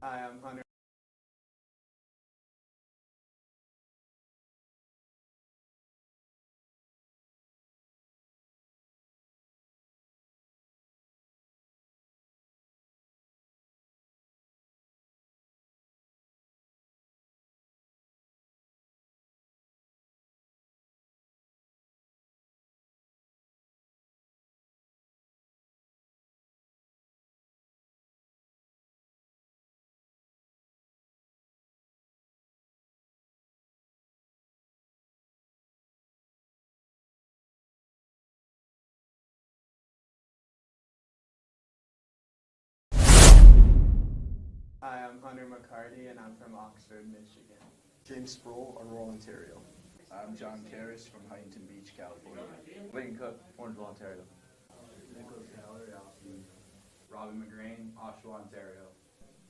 Hi, I'm Hunter. Hi, I'm Hunter McCarty, and I'm from Oxford, Michigan. James Sproul, Aurora, Ontario. I'm John Karras from Huntington Beach, California. Layton Cook, Orangeville, Ontario. Nicholas Haller, Austin. Robbie McGrain, Oshawa, Ontario.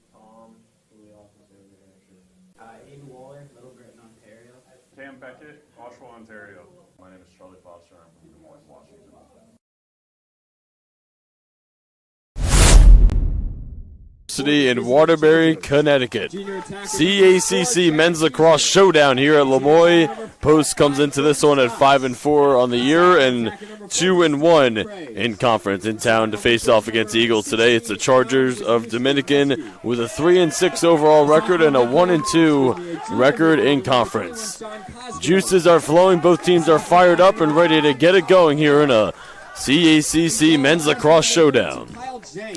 Tom, Louis Officer, New Hampshire. Aiden Waller, Little Britain, Ontario. Cam Beckett, Oshawa, Ontario. My name is Charlie Foster. I'm from Des Moines, Washington. In Waterbury, Connecticut. CACC Men's Lacrosse Showdown here at Lemoyne. Post comes into this one at 5-4 on the year and 2-1 in conference. In town to face off against the Eagles today. It's the Chargers of Dominican with a 3-6 overall record and a 1-2 record in conference. Juices are flowing. Both teams are fired up and ready to get it going here in a CACC Men's Lacrosse Showdown.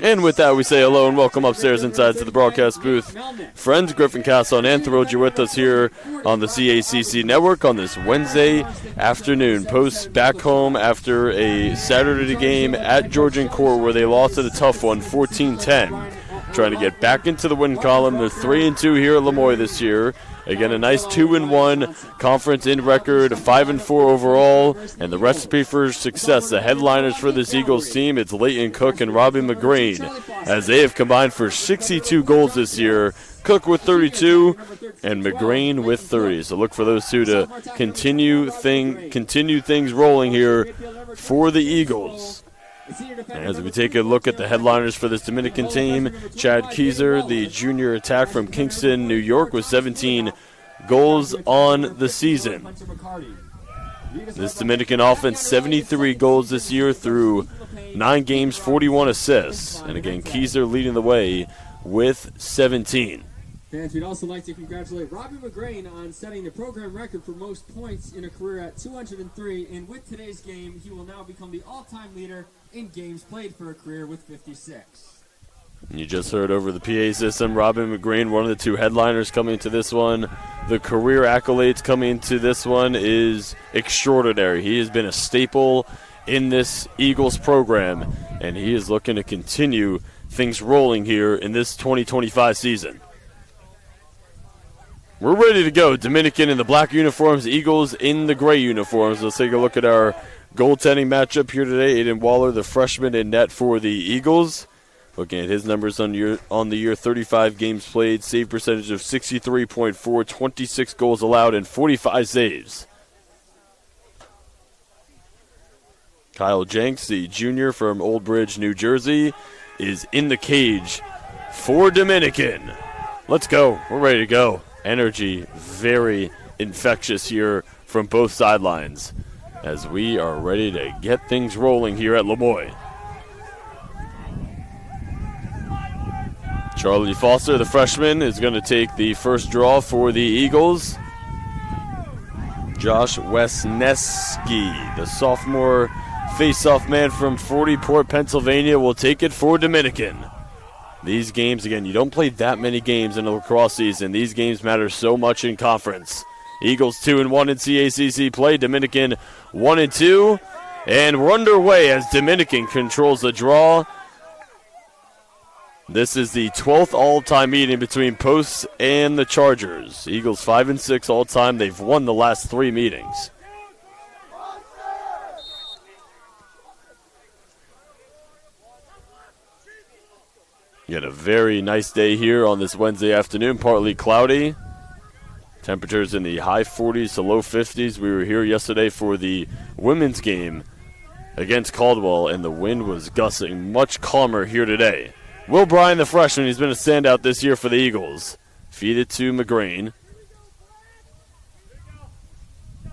And with that, we say hello and welcome upstairs inside to the broadcast booth. Friends, Griffin Castle and Anthony, you're with us here on the CACC Network on this Wednesday afternoon. Post back home after a Saturday game at Georgian Court where they lost at a tough one, 14-10. Trying to get back into the win column. They're 3-2 here at Lemoyne this year. Again, a nice 2-1 conference in record, 5-4 overall, and the recipe for success. The headliners for this Eagles team, it's Layton Cook and Robbie McGrain, as they have combined for 62 goals this year. Cook with 32 and McGrain with 30. So look for those two to continue things rolling here for the Eagles. As we take a look at the headliners for this Dominican team, Chad Keyser, the junior attack from Kingston, New York, with 17 goals on the season. This Dominican offense, 73 goals this year through 9 games, 41 assists. And again, Keyser leading the way with 17. Fans, we'd also like to congratulate Robbie McGrain on setting the program record for most points in a career at 203. And with today's game, he will now become the all-time leader in games played for a career with 56. You just heard over the PA system, Robin McGrain, one of the two headliners coming to this one. The career accolades coming to this one is extraordinary. He has been a staple in this Eagles program, and he is looking to continue things rolling here in this 2025 season. We're ready to go. Dominican in the black uniforms, Eagles in the gray uniforms. Let's take a look at our goaltending matchup here today. Aiden Waller, the freshman in net for the Eagles. Looking at his numbers on the year, 35 games played, save percentage of 63.4, 26 goals allowed, and 45 saves. Kyle Jenks, the junior from Old Bridge, New Jersey, is in the cage for Dominican. Let's go. We're ready to go. Energy very infectious here from both sidelines as we are ready to get things rolling here at Lemoyne. Charlie Foster, the freshman, is going to take the first draw for the Eagles. Josh Wesneski, the sophomore face-off man from Fortyport, Pennsylvania, will take it for Dominican. These games, again, you don't play that many games in the lacrosse season. These games matter so much in conference. Eagles 2-1 in CACC play. Dominican 1-2. And we're underway as Dominican controls the draw. This is the 12th all-time meeting between Posts and the Chargers. Eagles 5-6 all-time. They've won the last 3 meetings. You had a very nice day here on this Wednesday afternoon, partly cloudy. Temperatures in the high 40s to low 50s. We were here yesterday for the women's game against Caldwell, and the wind was gusting. Much calmer here today. Will Bryan, the freshman, he's been a standout this year for the Eagles. Feed it to McGrain.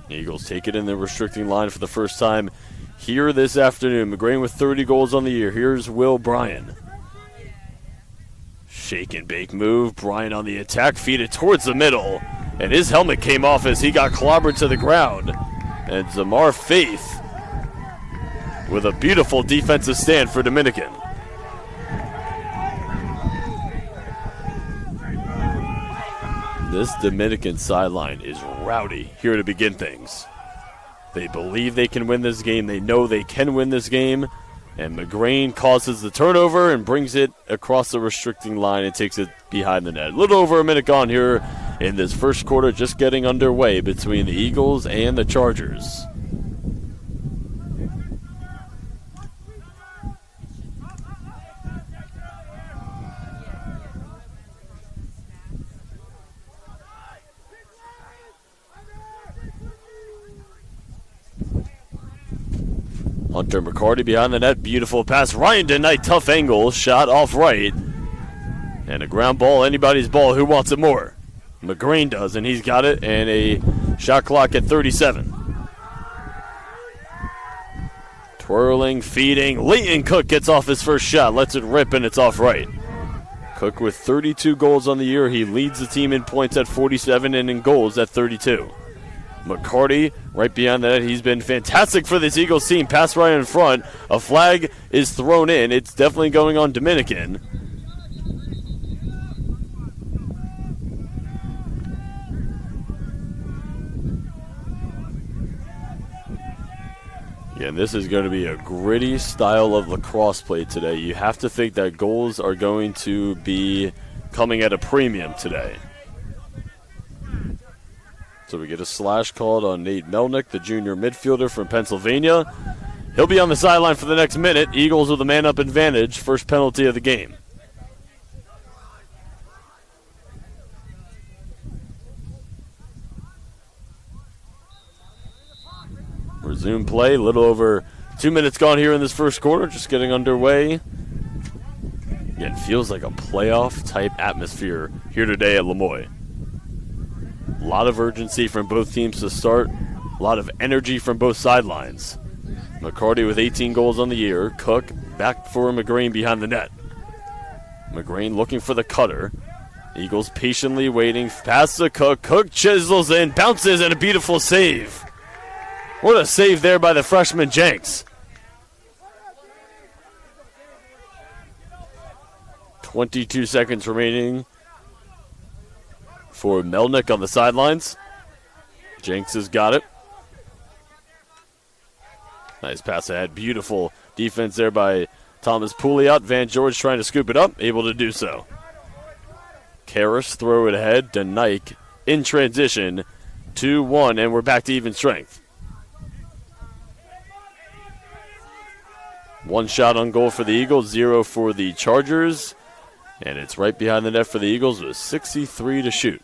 Eagles take it in the restricting line for the first time here this afternoon. McGrain with 30 goals on the year. Here's Will Bryan. Shake and bake move. Bryan on the attack. Feed it towards the middle. And his helmet came off as he got clobbered to the ground. And Zamar Faith with a beautiful defensive stand for Dominican. This Dominican sideline is rowdy here to begin things. They believe they can win this game. They know they can win this game. And McGrain causes the turnover and brings it across the restricting line and takes it behind the net. A little over a minute gone here in this first quarter, just getting underway between the Eagles and the Chargers. Hunter McCarty behind the net. Beautiful pass. Ryan DeKnight, tough angle. Shot off right. And a ground ball, anybody's ball. Who wants it more? McGrain does, and he's got it. And a shot clock at 37. Twirling, feeding. Leighton Cook gets off his first shot. Lets it rip, and it's off right. Cook with 32 goals on the year. He leads the team in points at 47 and in goals at 32. McCarty right behind the net. He's been fantastic for this Eagles team. Pass right in front. A flag is thrown in. It's definitely going on Dominican. Yeah, and this is going to be a gritty style of lacrosse play today. You have to think that goals are going to be coming at a premium today. So we get a slash called on Nate Melnick, the junior midfielder from Pennsylvania. He'll be on the sideline for the next minute. Eagles with a man-up advantage. First penalty of the game. Resume play. A little over 2 minutes gone here in this first quarter. Just getting underway. Again, feels like a playoff-type atmosphere here today at Lemoy. A lot of urgency from both teams to start. A lot of energy from both sidelines. McCarty with 18 goals on the year. Cook back for McGrain behind the net. McGrain looking for the cutter. Eagles patiently waiting. Pass to Cook. Cook chisels in, bounces, and a beautiful save. What a save there by the freshman Jenks. 22 seconds remaining for Melnick on the sidelines. Jenks has got it. Nice pass ahead. Beautiful defense there by Thomas Pouliot. Van George trying to scoop it up. Able to do so. Karras throw it ahead. DeKnight in transition. 2-1, and we're back to even strength. One shot on goal for the Eagles, 0 for the Chargers. And it's right behind the net for the Eagles with 63 to shoot.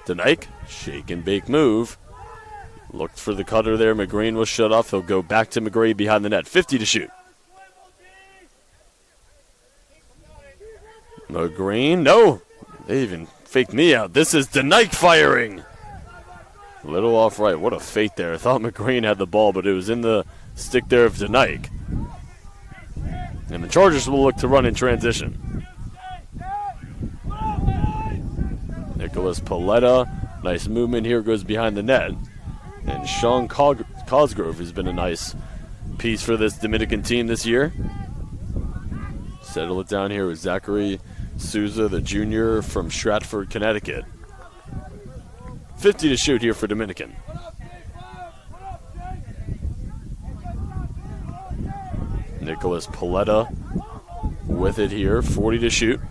DeKnight, shake and bake move. Looked for the cutter there. McGrain was shut off. He'll go back to McGrain behind the net. 50 to shoot. McGrain, no. They even faked me out. This is DeKnight firing. A little off right. What a fake there. I thought McGrain had the ball, but it was in the stick there of DeKnight. And the Chargers will look to run in transition. Nicholas Paletta. Nice movement here. Goes behind the net. And Sean Cosgrove has been a nice piece for this Dominican team this year. Settle it down here with Zachary Souza, the junior from Stratford, Connecticut. 50 to shoot here for Dominican. Nicholas Paletta with it here, 40 to shoot.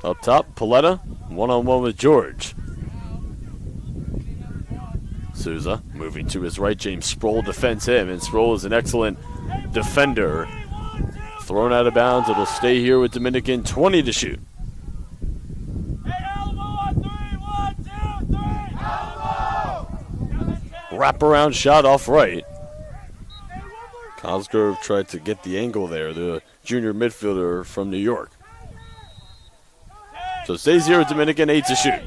Up top, Paletta, one-on-one with George. Souza moving to his right. James Sproul defends him, and Sproul is an excellent defender thrown out of bounds. It'll stay here with Dominican, 20 to shoot. Wraparound shot off right. Cosgrove tried to get the angle there, the junior midfielder from New York. So stays here with Dominican, 8 to shoot.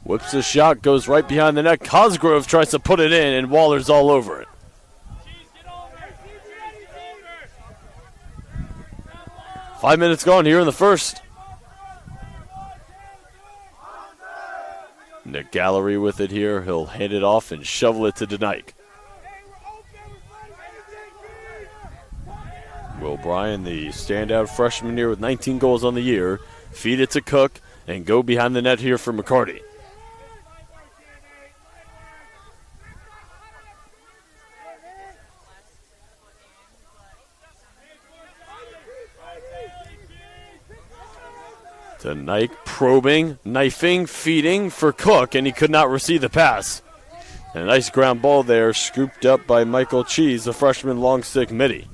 Whips the shot, goes right behind the net. Cosgrove tries to put it in, and Waller's all over it. Five minutes gone here in the first. Nick Gallery with it here. He'll hand it off and shovel it to Denike. Will Bryan, the standout freshman here with 19 goals on the year, feed it to Cook and go behind the net here for McCarty. Denike probing, knifing, feeding for Cook, and he could not receive the pass. And a nice ground ball there, scooped up by Michael Cheese, the freshman long stick midi.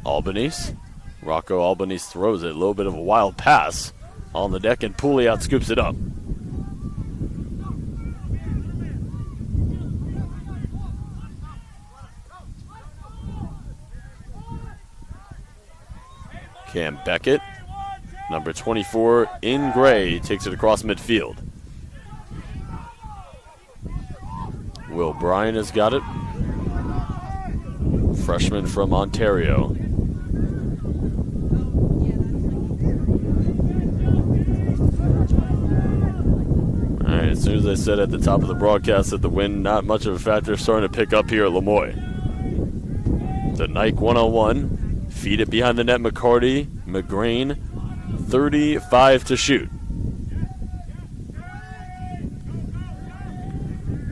Albanese. Rocco Albanese throws it. A little bit of a wild pass on the deck, and Pouliot scoops it up. Cam Beckett, number 24 in gray, takes it across midfield. Will Bryan has got it. Freshman from Ontario. All right, as soon as I said at the top of the broadcast that the wind not much of a factor, starting to pick up here at Lemoy. The Nike one-on-one. Feed it behind the net, McCarty. McGrain, 35 to shoot.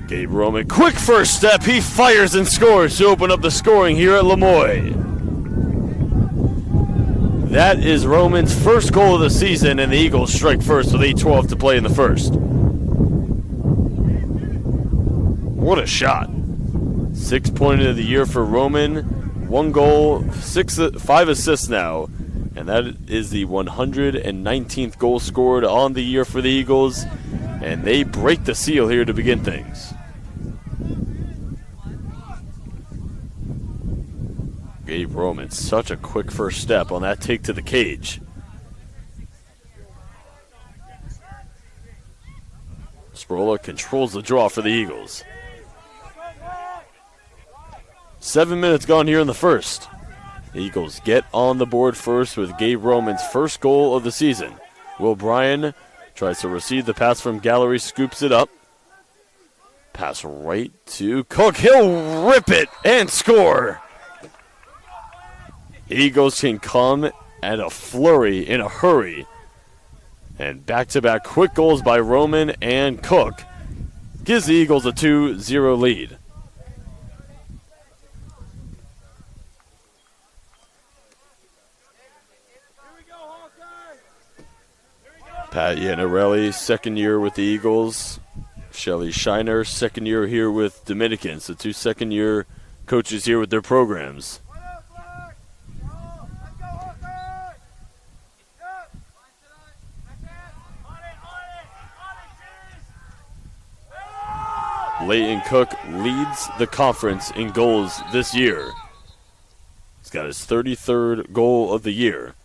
Gabe Roman, quick first step. He fires and scores to open up the scoring here at Lemoy. That is Roman's first goal of the season, and the Eagles strike first with 8:12 to play in the first. What a shot. 6th point of the year for Roman. 1 goal, 5 assists now, and that is the 119th goal scored on the year for the Eagles, and they break the seal here to begin things. Gabe Roman, such a quick first step on that take to the cage. Sprola controls the draw for the Eagles. 7 minutes gone here in the first. The Eagles get on the board first with Gabe Roman's first goal of the season. Will Bryan tries to receive the pass from Gallery, scoops it up. Pass right to Cook. He'll rip it and score. Eagles can come at a flurry in a hurry. And back-to-back quick goals by Roman and Cook gives the Eagles a 2-0 lead. Pat Iannarelli, second year with the Eagles. Shelly Shiner, second year here with Dominicans. The 2 second-year coaches here with their programs. Leighton Cook leads the conference in goals this year. He's got his 33rd goal of the year.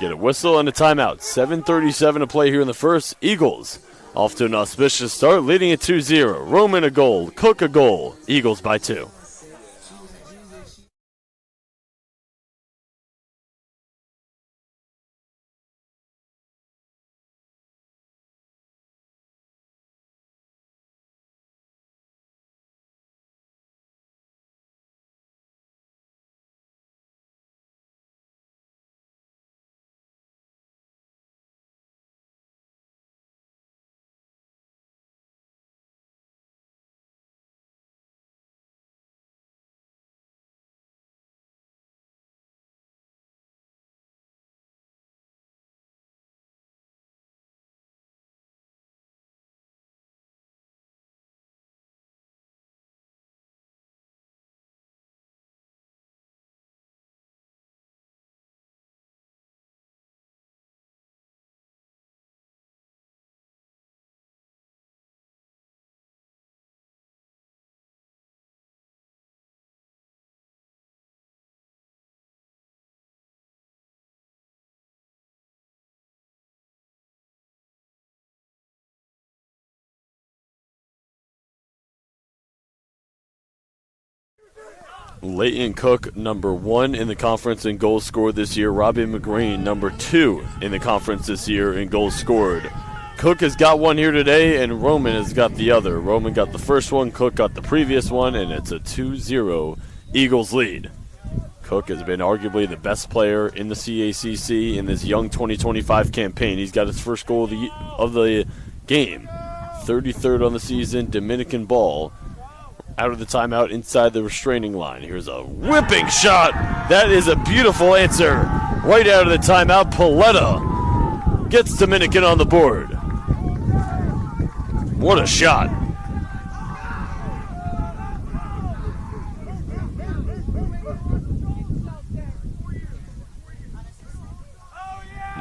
Get a whistle and a timeout. 7:37 to play here in the first. Eagles off to an auspicious start, leading at 2-0. Roman a goal, Cook a goal. Eagles by 2. Leighton Cook, number 1 in the conference in goals scored this year. Robbie McGreen, number 2 in the conference this year in goals scored. Cook has got one here today, and Roman has got the other. Roman got the first one, Cook got the previous one, and it's a 2-0 Eagles lead. Cook has been arguably the best player in the CACC in this young 2025 campaign. He's got his first goal of the game. 33rd on the season, Dominican ball. Out of the timeout inside the restraining line. Here's a whipping shot. That is a beautiful answer. Right out of the timeout, Paletta gets Dominican on the board. What a shot.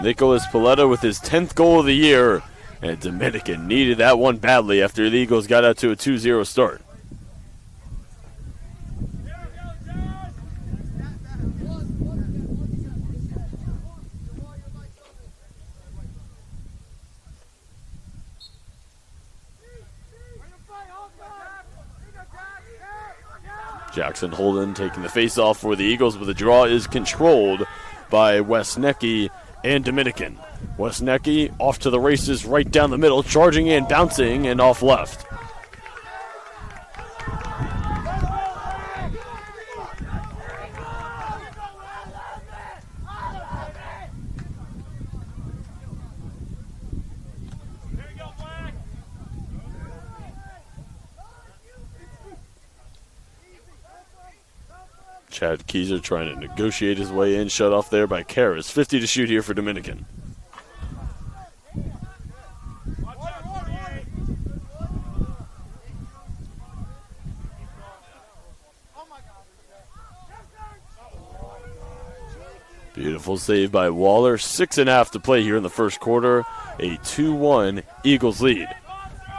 Nicholas Paletta with his 10th goal of the year. And Dominican needed that one badly after the Eagles got out to a 2-0 start. Jackson Holden taking the face-off for the Eagles, but the draw is controlled by Wesnecki and Dominican. Wesnecki off to the races right down the middle, charging in, bouncing, and off left. Chad Keyser trying to negotiate his way in, shut off there by Karras. 50 to shoot here for Dominican. Beautiful save by Waller. 6.5 to play here in the first quarter. A 2-1 Eagles lead.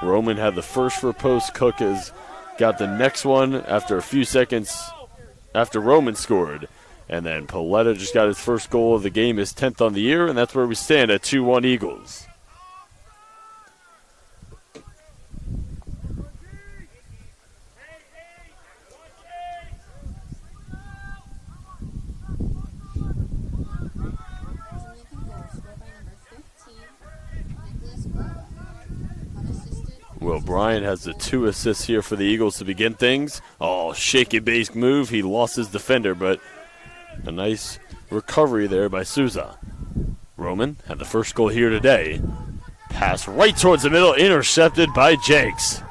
Roman had the first for post. Cook has got the next one after a few seconds after Roman scored. And then Paletta just got his first goal of the game, his 10th on the year, and that's where we stand at 2-1 Eagles. Will Bryant has the 2 assists here for the Eagles to begin things. Oh, shaky base move. He lost his defender, but a nice recovery there by Souza. Roman had the first goal here today. Pass right towards the middle, intercepted by Jenks.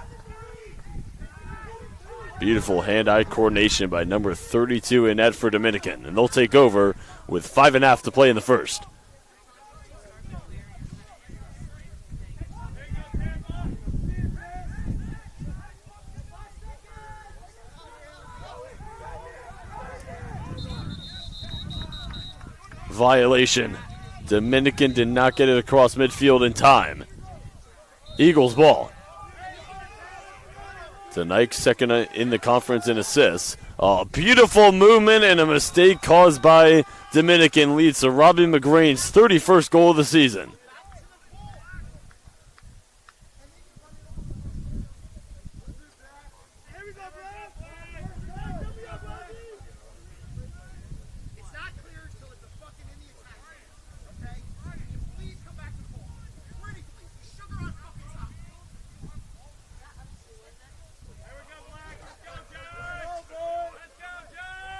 Beautiful hand-eye coordination by number 32 in net for Dominican, and they'll take over with 5.5 to play in the first. Violation. Dominican did not get it across midfield in time. Eagles ball. Tonight, second in the conference in assists. Oh, beautiful movement and a mistake caused by Dominican leads to Robbie McGrain's 31st goal of the season.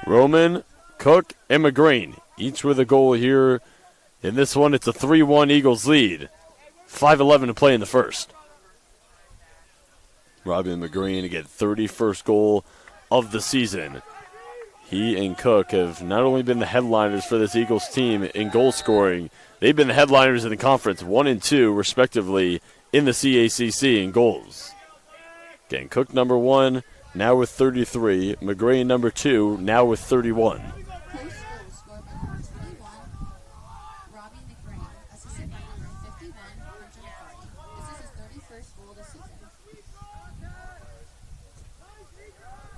Roman, Cook, and McGreen, each with a goal here. In this one, it's a 3-1 Eagles lead. 5:11 to play in the first. Robbie McGreen to get 31st goal of the season. He and Cook have not only been the headliners for this Eagles team in goal scoring, they've been the headliners in the conference, 1 and 2, respectively, in the CACC in goals. Again, Cook number 1. Now with 33. McGrane number 2, now with 31. Post goal scored by number 21, Robbie McGrane, assisted by number 51, Hunter McCarty. This is his 31st goal of the season.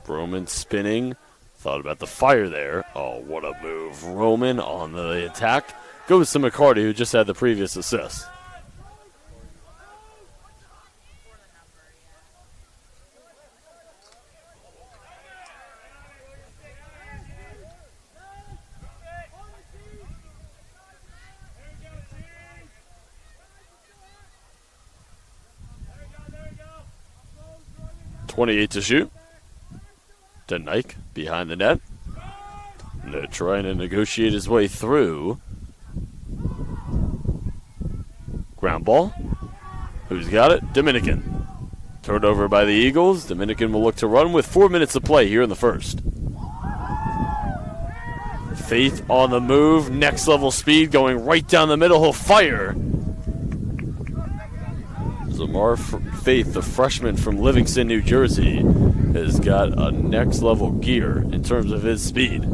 Roman spinning. Thought about the fire there. Oh, what a move. Roman on the attack. Goes to McCarty, who just had the previous assist. 28 to shoot. To Nike behind the net. And they're trying to negotiate his way through. Ground ball. Who's got it? Dominican. Turned over by the Eagles. Dominican will look to run with 4 minutes to play here in the first. Faith on the move. Next level speed going right down the middle. He'll fire. Zamar Faith, the freshman from Livingston, New Jersey, has got a next level gear in terms of his speed.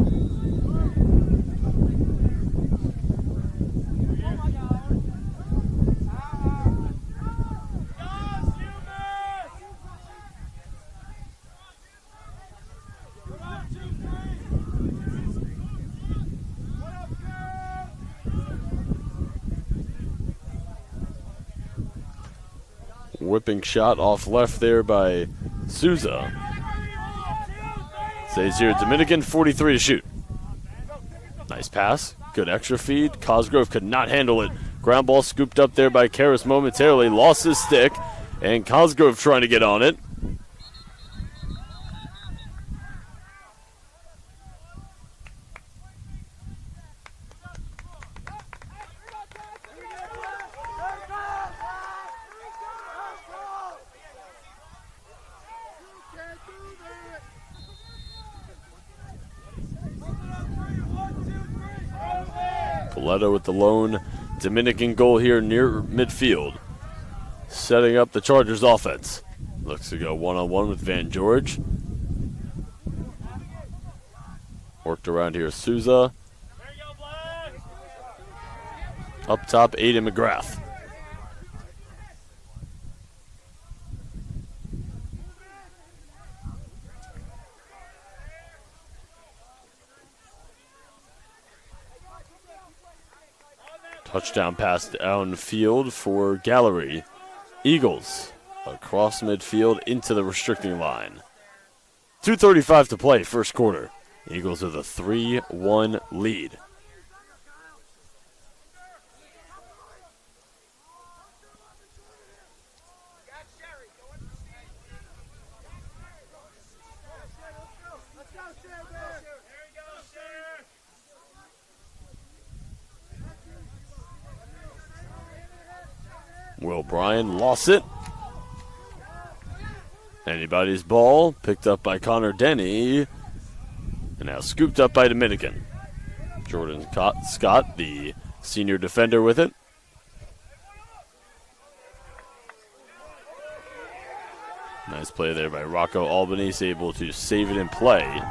Whipping shot off left there by Souza. Stays here, Dominican, 43 to shoot. Nice pass, good extra feed. Cosgrove could not handle it. Ground ball scooped up there by Karras momentarily, lost his stick, and Cosgrove trying to get on it. Coletto with the lone Dominican goal here near midfield. Setting up the Chargers offense. Looks to go one-on-one with Van George. Worked around here, Souza. Up top, Aiden McGrath. Touchdown pass downfield for Gallery. Eagles across midfield into the restricting line. 2:35 to play, first quarter. Eagles with a 3-1 lead. Will Bryan lost it. Anybody's ball, picked up by Connor Denny, and now scooped up by Dominican. Jordan Scott, the senior defender, with it. Nice play there by Rocco Albanese, able to save it in play.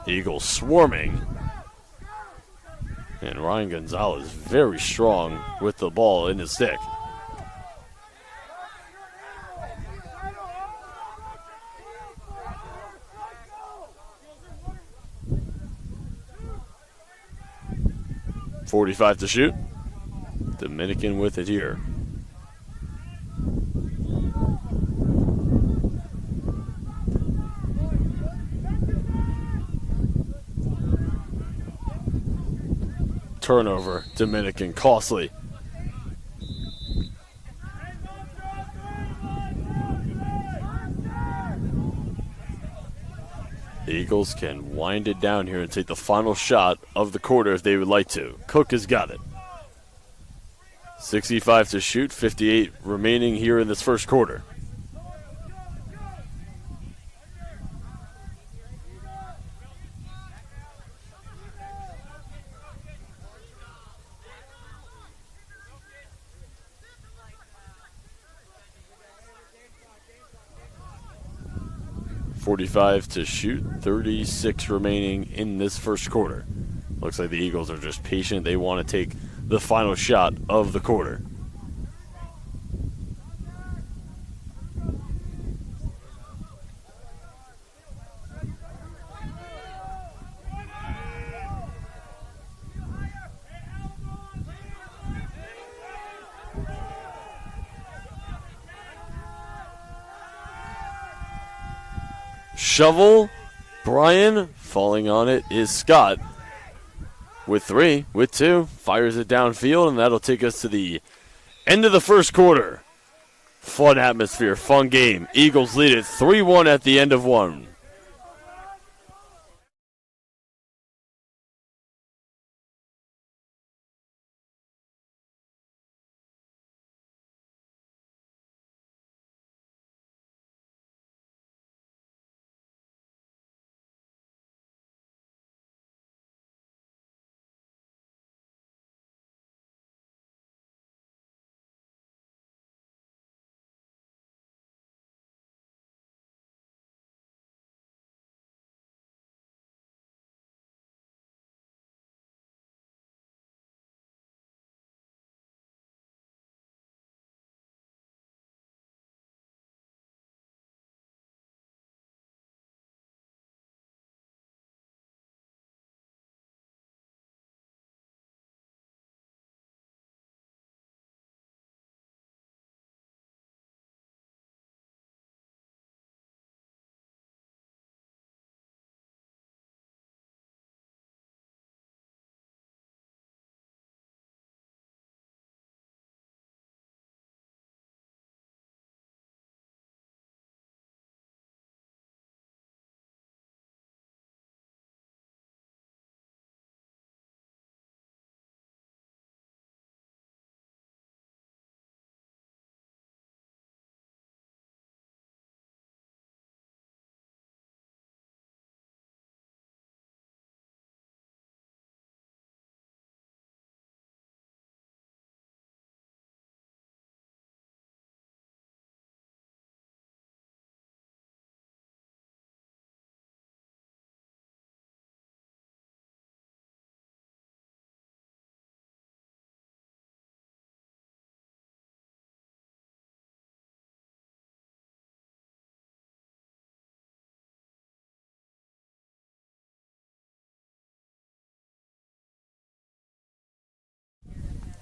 Eagles swarming. And Ryan Gonzalez very strong with the ball in his stick. .45 to shoot. Dominican with it here. Turnover, Dominican, costly. The Eagles can wind it down here and take the final shot of the quarter if they would like to. Cook has got it. 65 to shoot, 58 remaining here in this first quarter. .45 to shoot, 36 remaining in this first quarter. Looks like the Eagles are just patient. They want to take the final shot of the quarter. Shovel, Bryan, falling on it is Scott. With 3, with 2, fires it downfield, and that'll take us to the end of the first quarter. Fun atmosphere, fun game. Eagles lead it 3-1 at the end of one.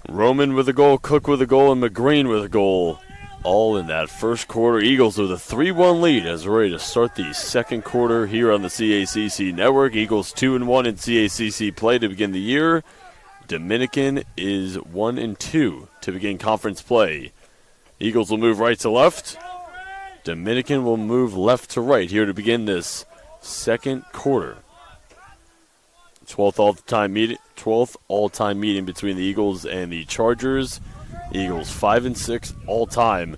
Roman with a goal, Cook with a goal, and McGreen with a goal. All in that first quarter. Eagles with a 3-1 lead as we're ready to start the second quarter here on the CACC Network. Eagles 2-1 in CACC play to begin the year. Dominican is 1-2 to begin conference play. Eagles will move right to left. Dominican will move left to right here to begin this second quarter. 12th all-time meeting between the Eagles and the Chargers. Eagles 5-6 all-time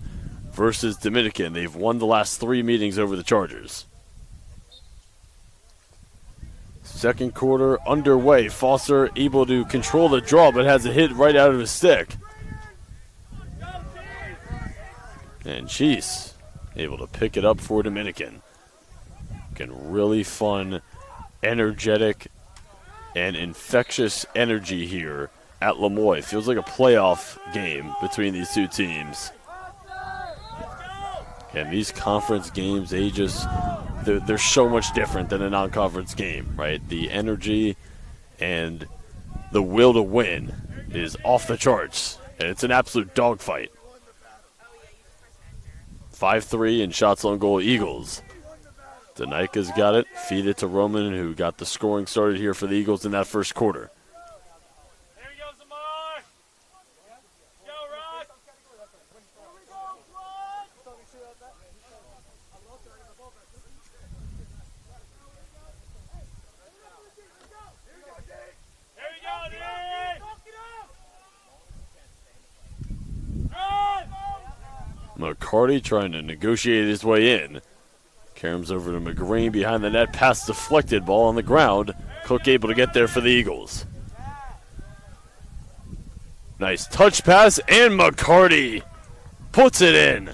versus Dominican. They've won the last 3 meetings over the Chargers. Second quarter underway. Foster able to control the draw, but has a hit right out of his stick. And Cheese able to pick it up for Dominican. Again, really fun, energetic, and infectious energy here at Lemoy. Feels like a playoff game between these two teams. And these conference games, they're so much different than a non-conference game, right? The energy and the will to win is off the charts, and it's an absolute dogfight. 5-3 in shots on goal, Eagles. Danika's got it. Feed it to Roman, who got the scoring started here for the Eagles in that first quarter. There we go, Zamar! Go, Rock! There we go, Run! McCarty trying to negotiate his way in. Karam's over to McGreen behind the net. Pass deflected. Ball on the ground. Cook able to get there for the Eagles. Nice touch pass, and McCarty puts it in.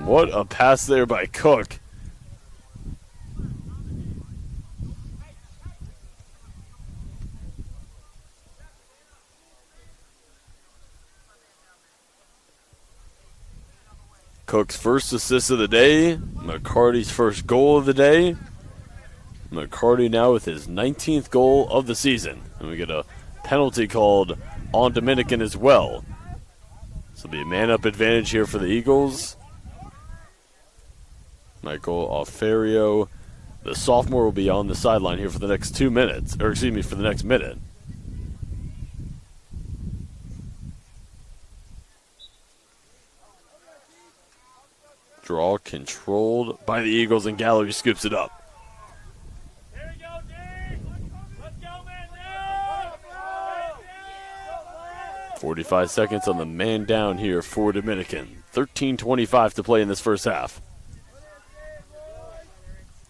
What a pass there by Cook. Cook's first assist of the day. McCarty's first goal of the day. McCarty now with his 19th goal of the season. And we get a penalty called on Dominican as well. This will be a man-up advantage here for the Eagles. Michael Alferio, the sophomore, will be on the sideline here for the next 2 minutes. Or excuse me, for the next minute. Draw controlled by the Eagles, and Gallery scoops it up. 45 seconds on the man down here for Dominican. 13:25 to play in this first half.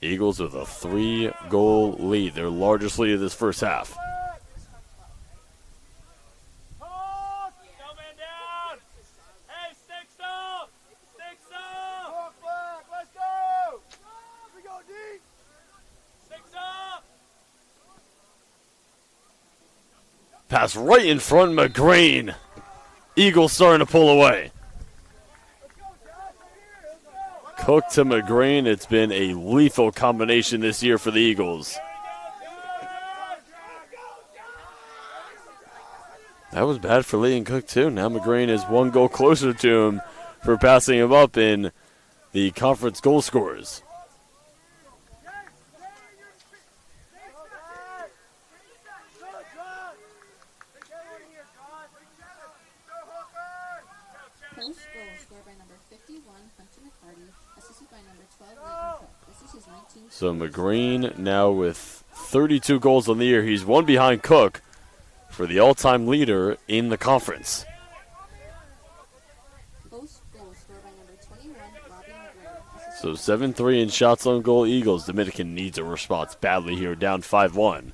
Eagles with a 3-goal lead, their largest lead of this first half. Pass right in front, McGrain. Eagles starting to pull away. Cook to McGrain. It's been a lethal combination this year for the Eagles. That was bad for Lee and Cook, too. Now McGrain is 1 goal closer to him for passing him up in the conference goal scorers. Post goal scored by number 51, Hunter McCarty, assisted by number 12, Leighton Cook. This is his 19th. So McGrain now with 32 goals on the year. He's one behind Cook for the all-time leader in the conference. Post goal scored by number 21, Robbie McGrain. So 7-3 in shots on goal Eagles. Dominican needs a response badly here, down 5-1.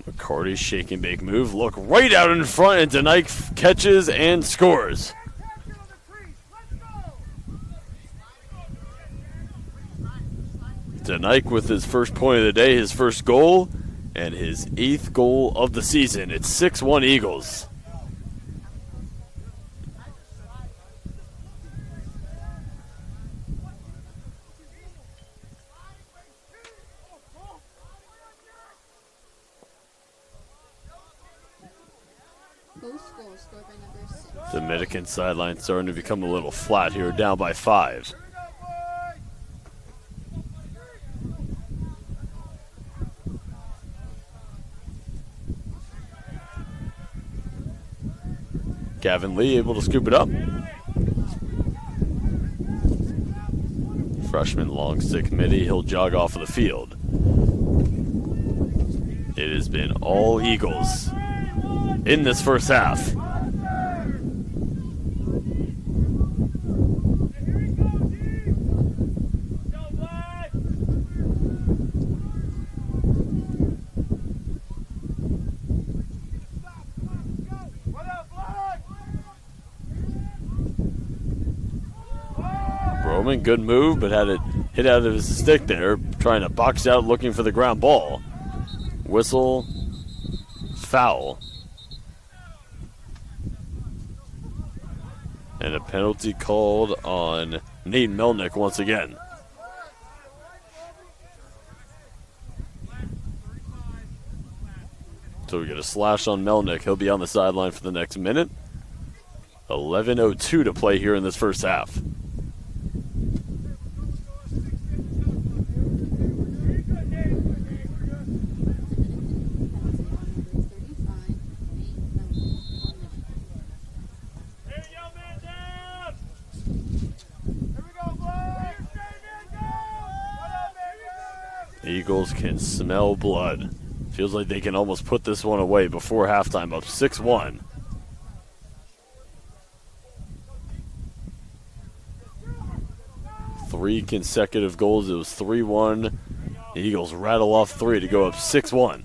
McCarty's shake and bake move. Look right out in front, and DeNike catches and scores. DeNike with his first point of the day, his first goal, and his 8th goal of the season. It's 6-1 Eagles. Post goal scored by number 6. Dominican sideline starting to become a little flat here, down by 5. Gavin Lee able to scoop it up. Freshman long stick midi, he'll jog off of the field. It has been all Eagles in this first half. Roman, good move, but had it hit out of his stick there, trying to box out, looking for the ground ball. Whistle, foul. And a penalty called on Nate Melnick once again. So we get a slash on Melnick. He'll be on the sideline for the next minute. 11:02 to play here in this first half. Eagles can smell blood. Feels like they can almost put this one away before halftime, up 6-1. Three consecutive goals. It was 3-1. The Eagles rattle off 3 to go up 6-1.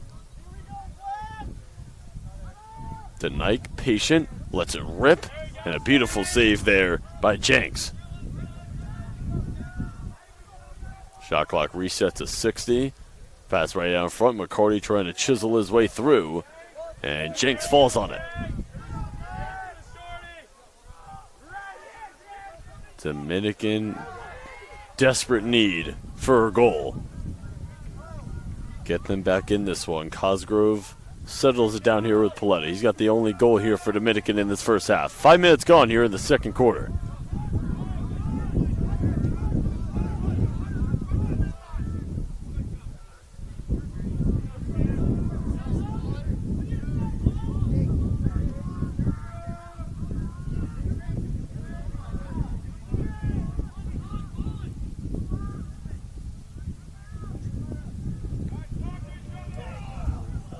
DeNike, patient, lets it rip, and a beautiful save there by Jenks. Shot clock reset to 60. Pass right down front. McCarty trying to chisel his way through. And Jenks falls on it. Dominican, desperate need for a goal. Get them back in this one. Cosgrove settles it down here with Paletta. He's got the only goal here for Dominican in this first half. 5 minutes gone here in the second quarter.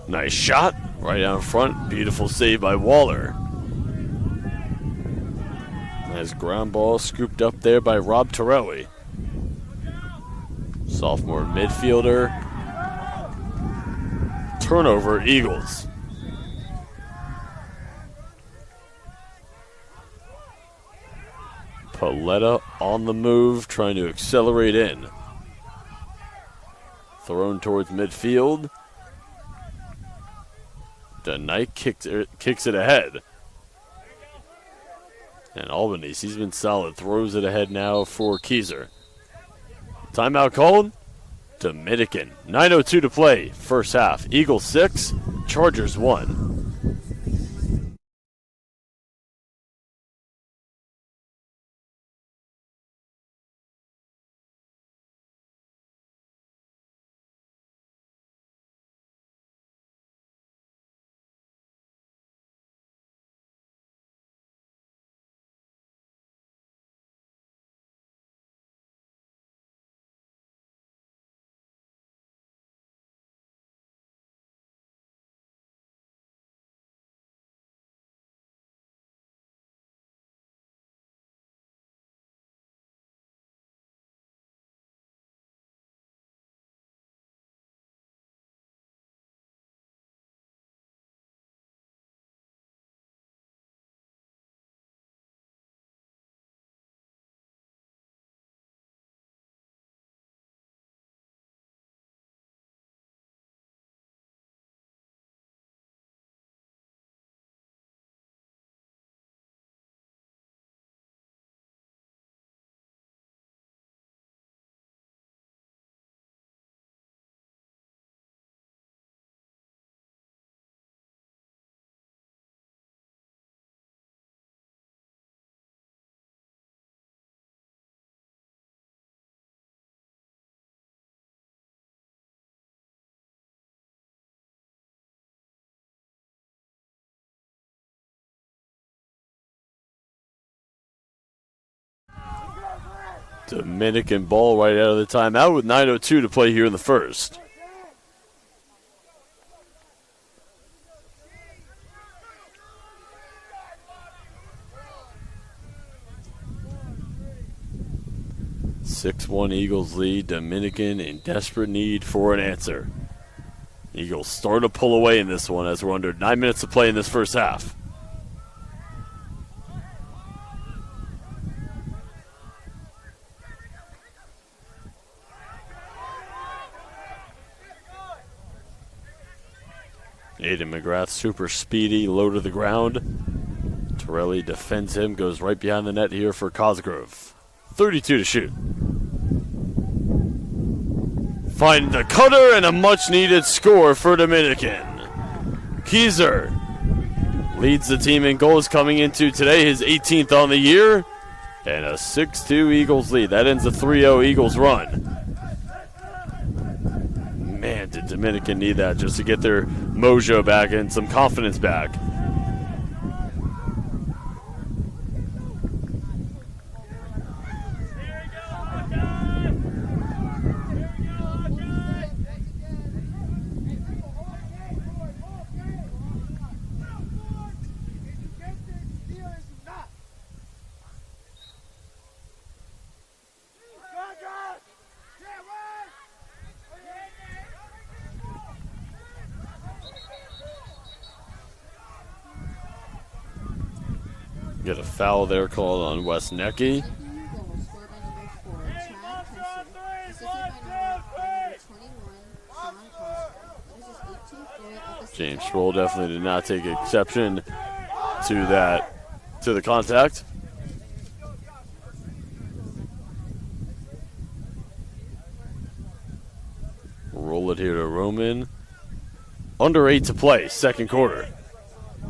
Nice shot right out front. Beautiful save by Waller. Nice ground ball scooped up there by Rob Torelli. Sophomore midfielder. Turnover, Eagles. Paletta on the move, trying to accelerate in. Thrown towards midfield. The Knight kicks it ahead. And Albanese, he's been solid. Throws it ahead now for Keyser. Timeout called. Dominican. 9:02 to play. First half. Eagles 6, Chargers 1. Dominican ball right out of the timeout with 9:02 to play here in the first. (6-1) Eagles lead. Dominican in desperate need for an answer. Eagles start to pull away in this one as we're under 9 minutes to play in this first half. Aiden McGrath, super speedy, low to the ground. Torelli defends him, goes right behind the net here for Cosgrove. 32 to shoot. Find the cutter and a much-needed score for Dominican. Keyser leads the team in goals coming into today, his 18th on the year. And a 6-2 Eagles lead. That ends a 3-0 Eagles run. Man, did Dominican need that just to get their mojo back and some confidence back. Get a foul there called on Wes Necky. Goal scored by number 4, Chad Kessler, assisted by James Sproul definitely did not take exception to the contact. Roll it here to Roman. Under 8 to play, second quarter.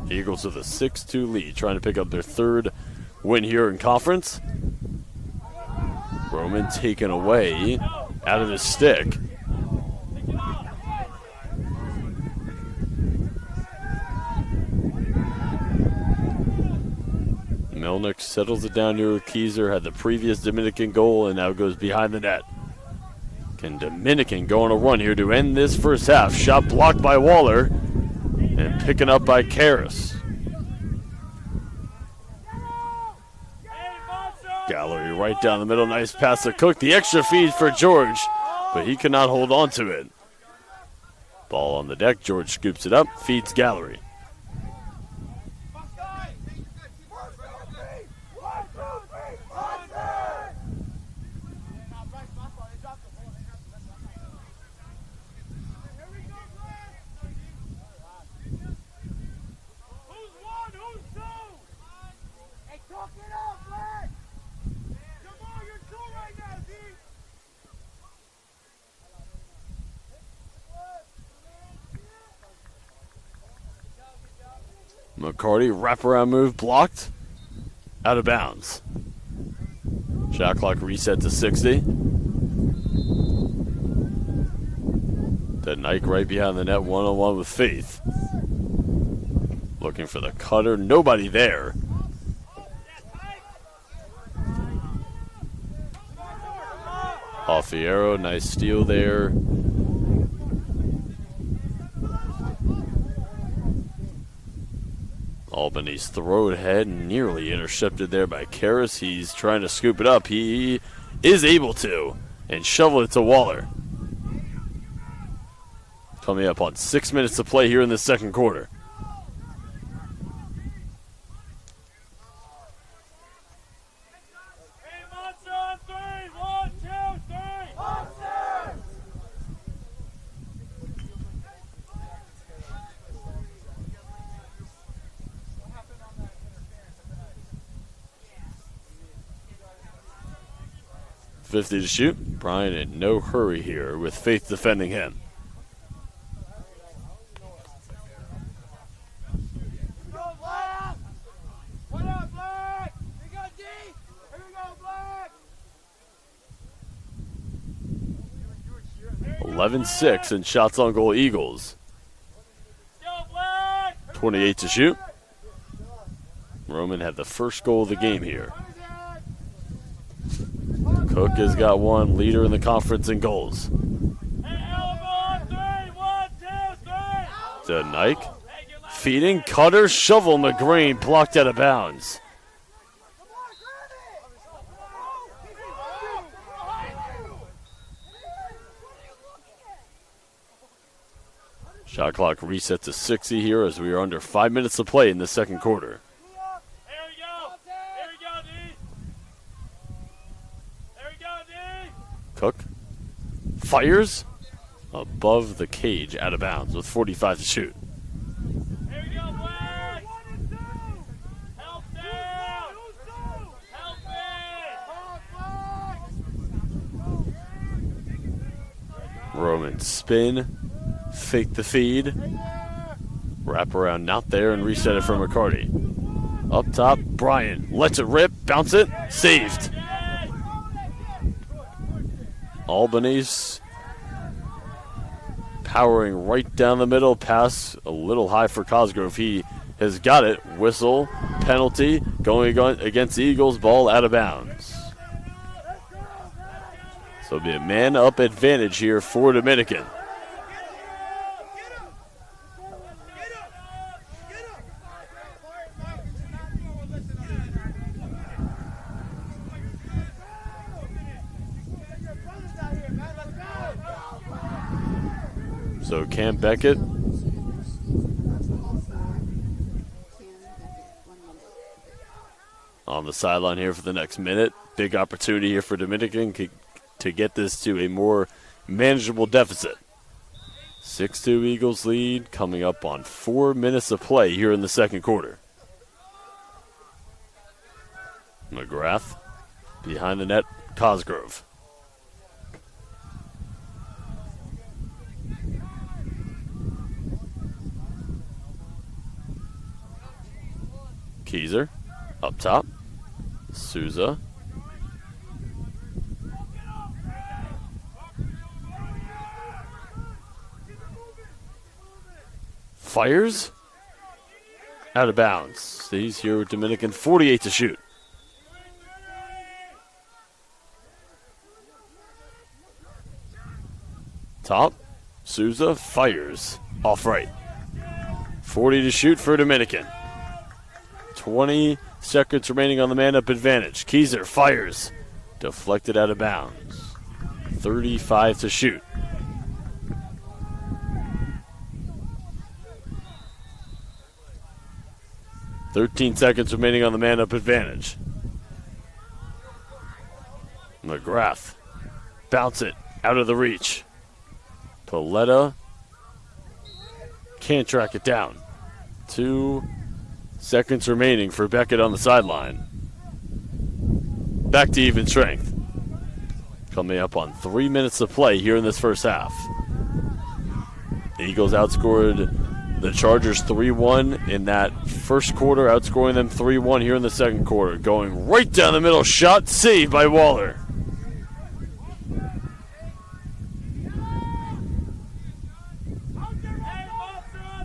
Eagles with a 6-2 lead, trying to pick up their third win here in conference. Roman taken away out of his stick. Melnick settles it down here with Keyser, had the previous Dominican goal and now goes behind the net. Can Dominican go on a run here to end this first half? Shot blocked by Waller and picking up by Karras. Gallery right down the middle. Nice pass to Cook. The extra feed for George, but he cannot hold on to it. Ball on the deck. George scoops it up, feeds Gallery. McCarty, wraparound move blocked. Out of bounds. Shot clock reset to 60. The Nike right behind the net, one-on-one with Faith. Looking for the cutter, nobody there. Off the arrow, nice steal there. Albany's throw ahead, nearly intercepted there by Karras. He's trying to scoop it up. He is able to, and shovel it to Waller. Coming up on 6 minutes to play here in the second quarter. .50 to shoot. Brian in no hurry here with Faith defending him. What up, Black? We got D. Here we go, Black. 11-6 and shots on goal Eagles. 28 to shoot. Roman had the first goal of the game here. Cook has got one, leader in the conference in goals. To Nike. Feeding, cutter, shovel, McGrain blocked out of bounds. Shot clock reset to 60 here as we are under 5 minutes to play in the second quarter. Cook fires above the cage, out of bounds with 45 to shoot. Here we go, Black. 1 and 2. Help down. Help it. Roman spin, fake the feed, wrap around not there and reset it for McCarty. Up top, Brian lets it rip, bounce it, saved. Albany's powering right down the middle, pass a little high for Cosgrove. He has got it. Whistle, penalty, going against the Eagles, ball out of bounds. So it'll be a man-up advantage here for Dominican. So Cam Beckett on the sideline here for the next minute. Big opportunity here for Dominican to get this to a more manageable deficit. 6-2 Eagles lead, coming up on 4 minutes of play here in the second quarter. McGrath behind the net, Cosgrove. Keyser up top. Souza. Fires. Out of bounds. Stays here with Dominican. 48 to shoot. Top. Souza fires. Off right. 40 to shoot for Dominican. 20 seconds remaining on the man-up advantage. Keyser fires. Deflected out of bounds. 35 to shoot. "13 seconds remaining on the man-up advantage. McGrath. Bounce it. Out of the reach. Paletta. Can't track it down. 2 seconds remaining for Beckett on the sideline. Back to even strength. Coming up on 3 minutes of play here in this first half. The Eagles outscored the Chargers 3-1 in that first quarter, outscoring them 3-1 here in the second quarter. Going right down the middle, shot saved by Waller.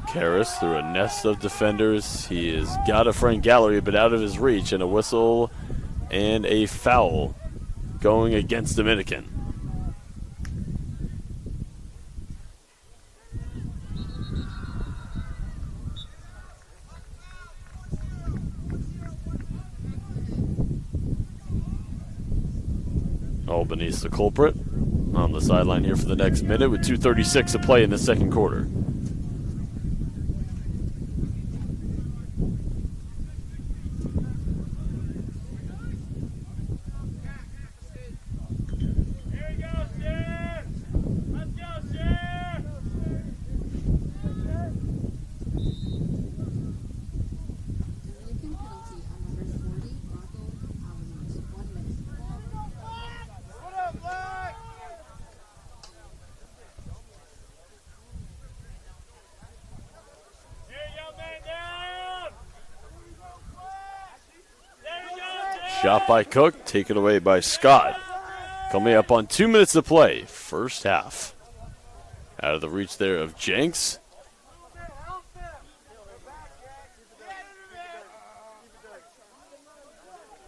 Karras through a nest of defenders. He has got a front gallery, but out of his reach, and a whistle and a foul going against Dominican. Albany's the culprit on the sideline here for the next minute with 2:36 to play in the second quarter. Shot by Cook, taken away by Scott. Coming up on 2 minutes to play, first half. Out of the reach there of Jenks.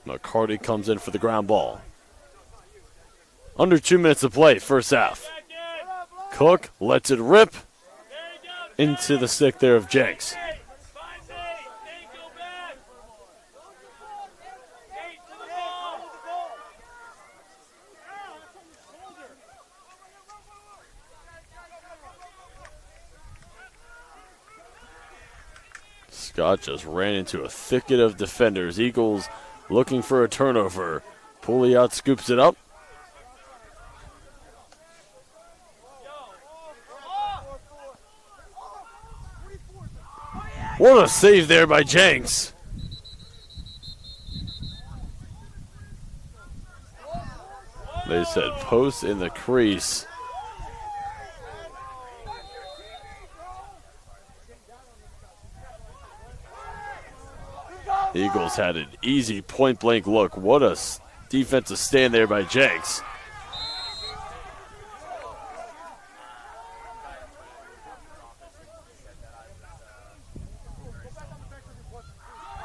McCarty comes in for the ground ball. Under 2 minutes to play, first half. Cook lets it rip into the stick there of Jenks. Scott just ran into a thicket of defenders. Eagles looking for a turnover. Pouliot scoops it up. What a save there by Jenks. They said post in the crease. The Eagles had an easy point-blank look. What a defensive stand there by Jenks.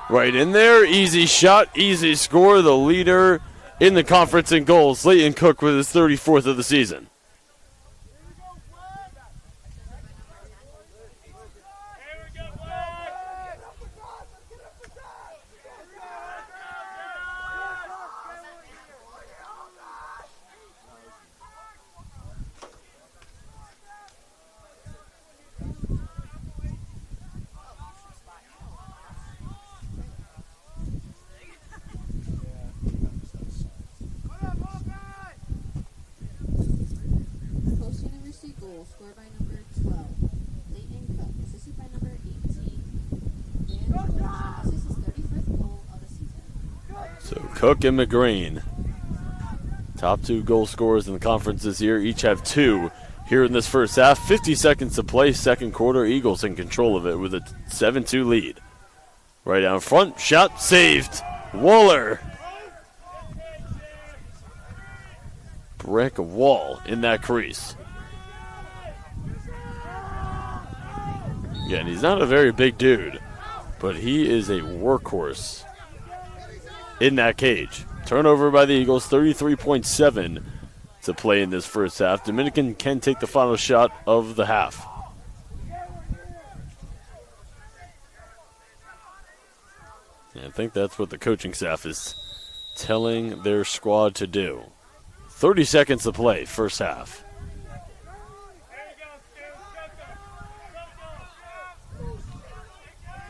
Right in there, easy shot, easy score. The leader in the conference in goals, Leighton Cook with his 34th of the season. Cook and McGrain. Top 2 goal scorers in the conference this year. Each have 2 here in this first half. 50 seconds to play, second quarter. Eagles in control of it with a 7-2 lead. Right down front, shot saved. Waller. Brick wall in that crease. Again, he's not a very big dude, but he is a workhorse in that cage. Turnover by the Eagles, 33.7 to play in this first half. Dominican can take the final shot of the half. And I think that's what the coaching staff is telling their squad to do. 30 seconds to play, first half.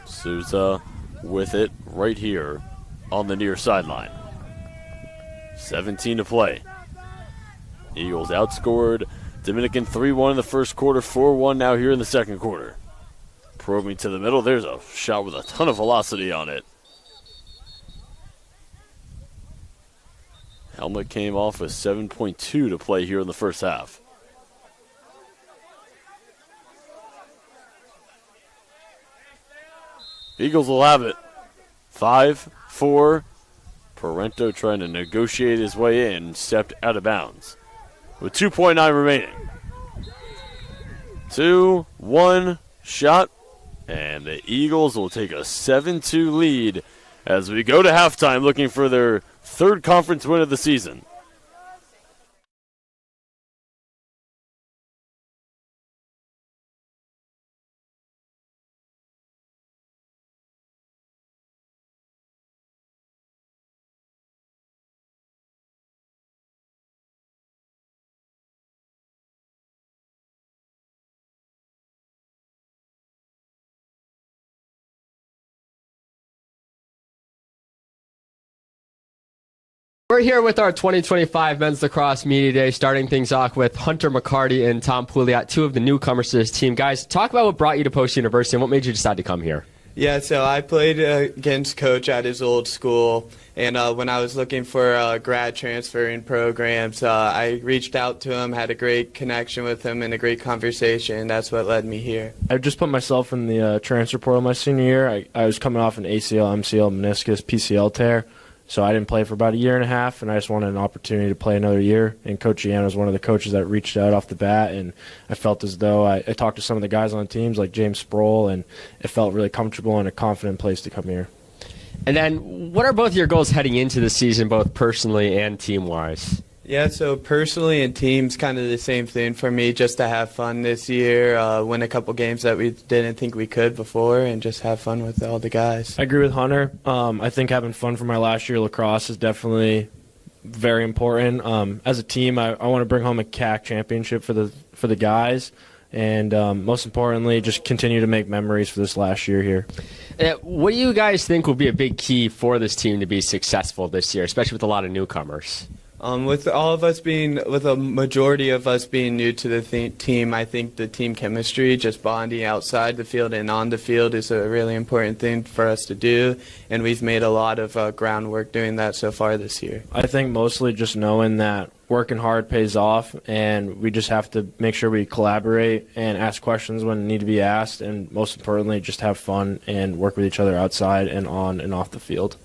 Souza with it right here on the near sideline. 17 to play. Eagles outscored Dominican 3-1 in the first quarter, 4-1 now here in the second quarter. Probing to the middle. There's a shot with a ton of velocity on it. Helmet came off with 7.2 to play here in the first half. Eagles will have it. 5-4. Parento trying to negotiate his way in, stepped out of bounds. With 2.9 remaining. 2-1 shot. And the Eagles will take a 7-2 lead as we go to halftime looking for their third conference win of the season. We're here with our 2025 Men's Lacrosse Media Day, starting things off with Hunter McCarty and Tom Pouliot, 2 of the newcomers to this team. Guys, talk about what brought you to Post University and what made you decide to come here. Yeah, so I played against Coach at his old school, and when I was looking for grad transferring programs, I reached out to him, had a great connection with him, and a great conversation, and that's what led me here. I just put myself in the transfer portal my senior year. I was coming off an ACL, MCL, meniscus, PCL tear. So I didn't play for about a year and a half, and I just wanted an opportunity to play another year. And Coach Ian was one of the coaches that reached out off the bat, and I felt as though I talked to some of the guys on teams like James Sproul, and it felt really comfortable and a confident place to come here. And then what are both your goals heading into the season, both personally and team-wise? Yeah, so personally and teams, kind of the same thing for me, just to have fun this year, win a couple games that we didn't think we could before, and just have fun with all the guys. I agree with Hunter. I think having fun for my last year lacrosse is definitely very important. As a team, I want to bring home a CAC championship for the guys, and most importantly, just continue to make memories for this last year here. What do you guys think will be a big key for this team to be successful this year, especially with a lot of newcomers? With a majority of us being new to the team, I think the team chemistry, just bonding outside the field and on the field, is a really important thing for us to do, and we've made a lot of groundwork doing that so far this year. I think mostly just knowing that working hard pays off, and we just have to make sure we collaborate and ask questions when need to be asked, and most importantly, just have fun and work with each other outside and on and off the field.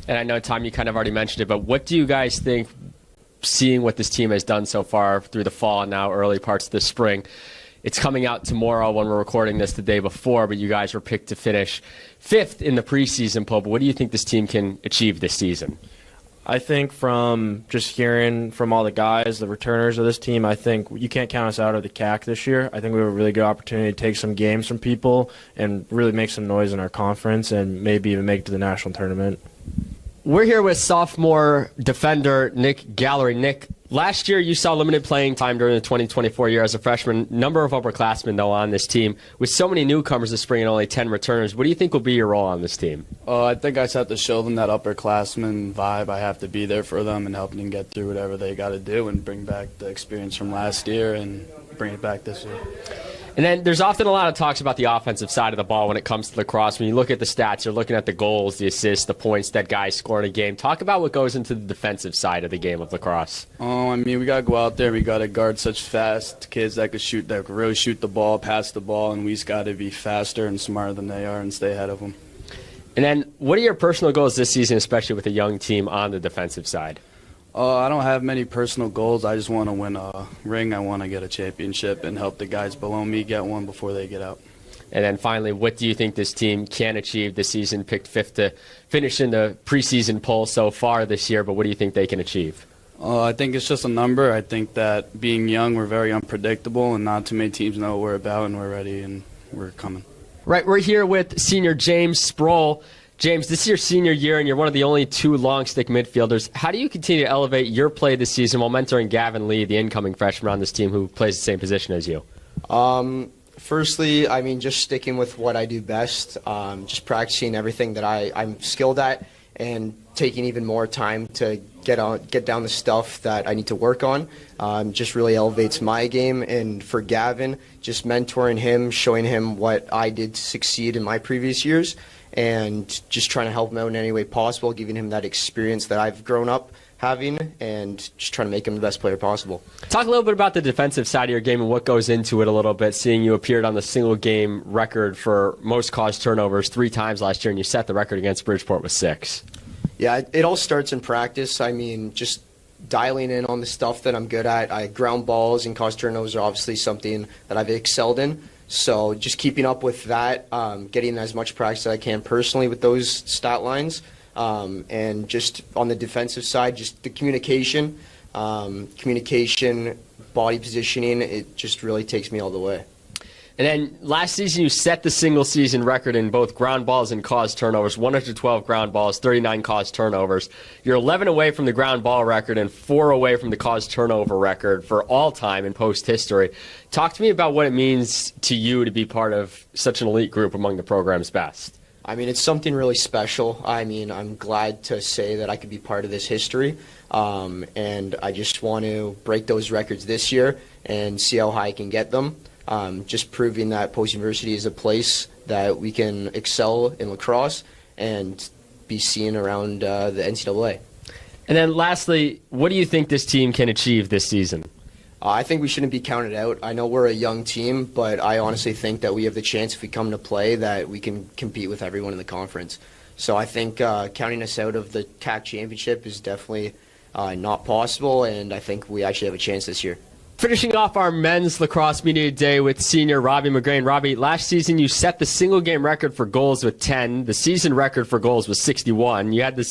And I know, Tom, you kind of already mentioned it, but what do you guys think, seeing what this team has done so far through the fall and now early parts of the spring? It's coming out tomorrow when we're recording this the day before, but you guys were picked to finish 5th in the preseason poll. But what do you think this team can achieve this season? I think from just hearing from all the guys, the returners of this team, I think you can't count us out of the CAC this year. I think we have a really good opportunity to take some games from people and really make some noise in our conference and maybe even make it to the national tournament. We're here with sophomore defender Nick Gallery. Nick, last year you saw limited playing time during the 2024 year as a freshman. Number of upperclassmen, though, on this team. With so many newcomers this spring and only 10 returners, what do you think will be your role on this team? I think I just have to show them that upperclassman vibe. I have to be there for them and help them get through whatever they got to do and bring back the experience from last year and bring it back this year. And then there's often a lot of talks about the offensive side of the ball when it comes to lacrosse. When you look at the stats, you're looking at the goals, the assists, the points that guys score in a game. Talk about what goes into the defensive side of the game of lacrosse. Oh, I mean, we got to go out there. We got to guard such fast kids that could really shoot the ball, pass the ball, and we just got to be faster and smarter than they are and stay ahead of them. And then what are your personal goals this season, especially with a young team on the defensive side? I don't have many personal goals. I just want to win a ring. I want to get a championship and help the guys below me get one before they get out. And then finally, what do you think this team can achieve this season? Picked fifth to finish in the preseason poll so far this year, but what do you think they can achieve? I think it's just a number. I think that being young, we're very unpredictable, and not too many teams know what we're about, and we're ready, and we're coming. Right, we're here with senior James Sproul. James, this is your senior year, and you're one of the only two long-stick midfielders. How do you continue to elevate your play this season while mentoring Gavin Lee, the incoming freshman on this team who plays the same position as you? Firstly, I mean, just sticking with what I do best, just practicing everything that I'm skilled at, and taking even more time to get down the stuff that I need to work on. Just really elevates my game, and for Gavin, just mentoring him, showing him what I did to succeed in my previous years, and just trying to help him out in any way possible, giving him that experience that I've grown up having, and just trying to make him the best player possible. Talk a little bit about the defensive side of your game and what goes into it a little bit, seeing you appeared on the single-game record for most caused turnovers 3 times last year, and you set the record against Bridgeport with 6. Yeah, it all starts in practice. I mean, just dialing in on the stuff that I'm good at. Ground balls and caused turnovers are obviously something that I've excelled in. So just keeping up with that, getting as much practice as I can personally with those stat lines, and just on the defensive side, just the communication, body positioning, it just really takes me all the way. And then last season you set the single-season record in both ground balls and caused turnovers, 112 ground balls, 39 caused turnovers. You're 11 away from the ground ball record and 4 away from the caused turnover record for all time in post history. Talk to me about what it means to you to be part of such an elite group among the program's best. I mean, it's something really special. I mean, I'm glad to say that I could be part of this history, and I just want to break those records this year and see how high I can get them. Just proving that Post University is a place that we can excel in lacrosse and be seen around the NCAA. And then lastly, what do you think this team can achieve this season? I think we shouldn't be counted out. I know we're a young team, but I honestly think that we have the chance, if we come to play, that we can compete with everyone in the conference. So I think counting us out of the CAC championship is definitely not possible, and I think we actually have a chance this year. Finishing off our men's lacrosse media day with senior Robbie McGrain. Robbie, last season you set the single-game record for goals with 10. The season record for goals was 61. You had the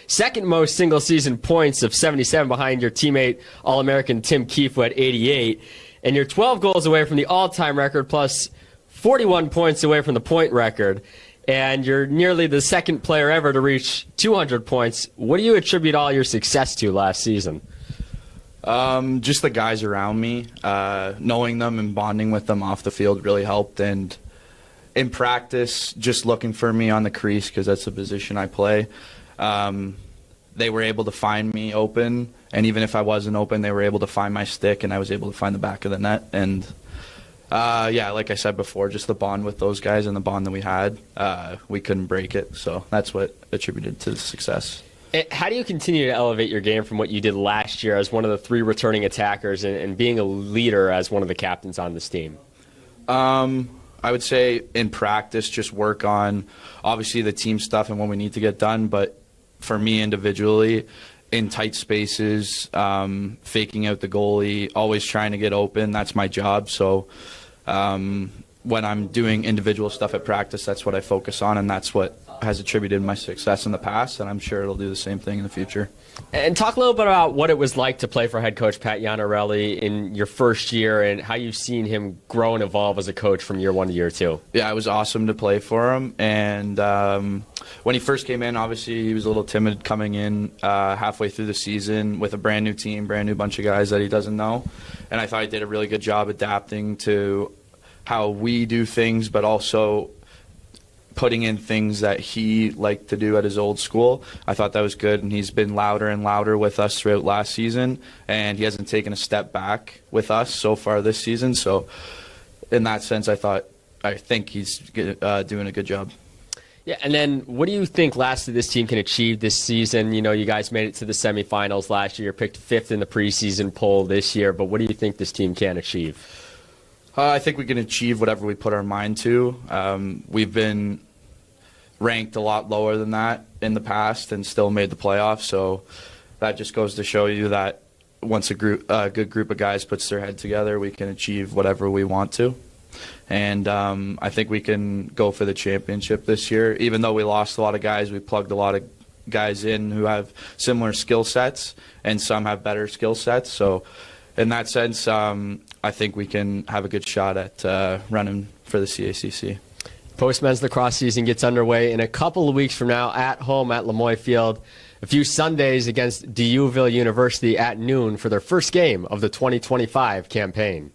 second most single-season points of 77 behind your teammate All-American Tim Keefe at 88. And you're 12 goals away from the all-time record, plus 41 points away from the point record. And you're nearly the second player ever to reach 200 points. What do you attribute all your success to last season? Just the guys around me, knowing them and bonding with them off the field really helped. And in practice, just looking for me on the crease, because that's the position I play. They were able to find me open, and even if I wasn't open, they were able to find my stick, and I was able to find the back of the net. And yeah, like I said before, just the bond with those guys and the bond that we had, we couldn't break it. So that's what attributed to the success. How do you continue to elevate your game from what you did last year as one of the 3 returning attackers and being a leader as one of the captains on this team? I would say in practice, just work on obviously the team stuff and what we need to get done. But for me individually, in tight spaces, faking out the goalie, always trying to get open, that's my job. So when I'm doing individual stuff at practice, that's what I focus on, and that's what has attributed my success in the past, and I'm sure it'll do the same thing in the future. And talk a little bit about what it was like to play for head coach Pat Iannarelli in your first year and how you've seen him grow and evolve as a coach from year 1 to year 2. Yeah, it was awesome to play for him. And when he first came in, obviously he was a little timid coming in halfway through the season with a brand new team, brand new bunch of guys that he doesn't know. And I thought he did a really good job adapting to how we do things, but also putting in things that he liked to do at his old school. I thought that was good, and he's been louder and louder with us throughout last season, and he hasn't taken a step back with us so far this season. So in that sense, I think he's doing a good job. Yeah, and then what do you think lastly this team can achieve this season? You know, you guys made it to the semifinals last year, picked 5th in the preseason poll this year, but what do you think this team can achieve? I think we can achieve whatever we put our mind to. We've been ranked a lot lower than that in the past and still made the playoffs, so that just goes to show you that once a good group of guys puts their head together, we can achieve whatever we want to. And I think we can go for the championship this year. Even though we lost a lot of guys, we plugged a lot of guys in who have similar skill sets, and some have better skill sets. So in that sense, I think we can have a good shot at running for the CACC. Post-men's lacrosse season gets underway in a couple of weeks from now at home at Lemoy Field. A few Sundays against Dieuville University at noon for their first game of the 2025 campaign.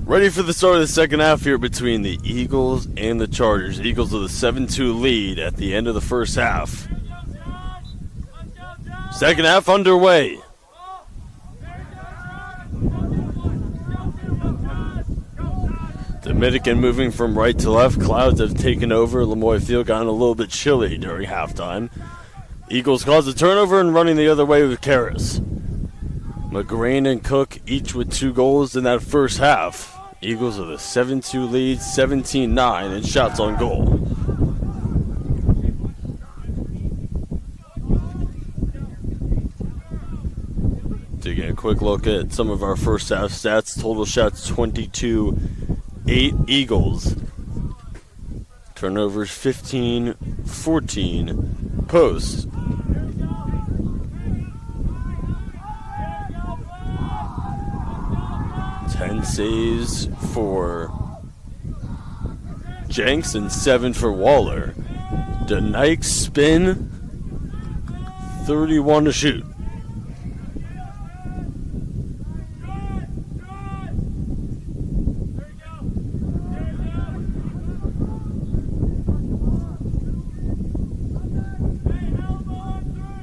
Ready for the start of the second half here between the Eagles and the Chargers. Eagles with a 7-2 lead at the end of the first half. Second half underway. Dominican moving from right to left. Clouds have taken over. Lemoy Field gotten a little bit chilly during halftime. Eagles cause a turnover and running the other way with Karras. McGrain and Cook each with 2 goals in that first half. Eagles with a 7-2 lead, 17-9 in shots on goal. Taking a quick look at some of our first half stats. Total shots 22, 8 Eagles. Turnovers 15, 14. Posts 10 saves for Jenks and 7 for Waller. DeNike spin, 31 to shoot.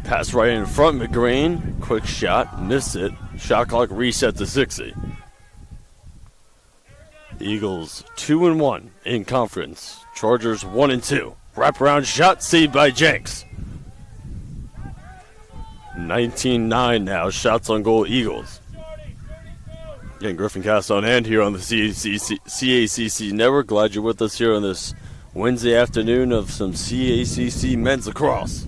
Pass right in front, McGrain. Quick shot, missed it. Shot clock reset to 60. Eagles 2-1 in conference. Chargers 1-2. Wraparound shot saved by Jenks. 19-9 now. Shots on goal, Eagles. Again, Griffin Cast on hand here on the CACC Network. Glad you're with us here on this Wednesday afternoon of some CACC men's lacrosse.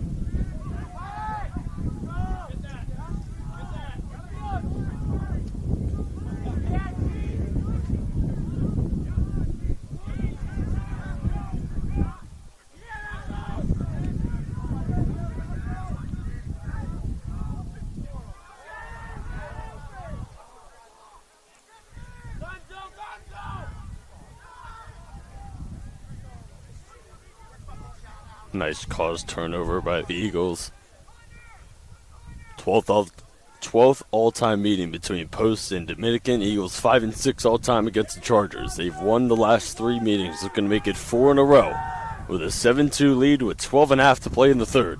Nice caused turnover by the Eagles. 12th all-time meeting between Post and Dominican. Eagles 5-6 all-time against the Chargers. They've won the last 3 meetings, looking to make it 4 in a row with a 7-2 lead with 12.5 to play in the third.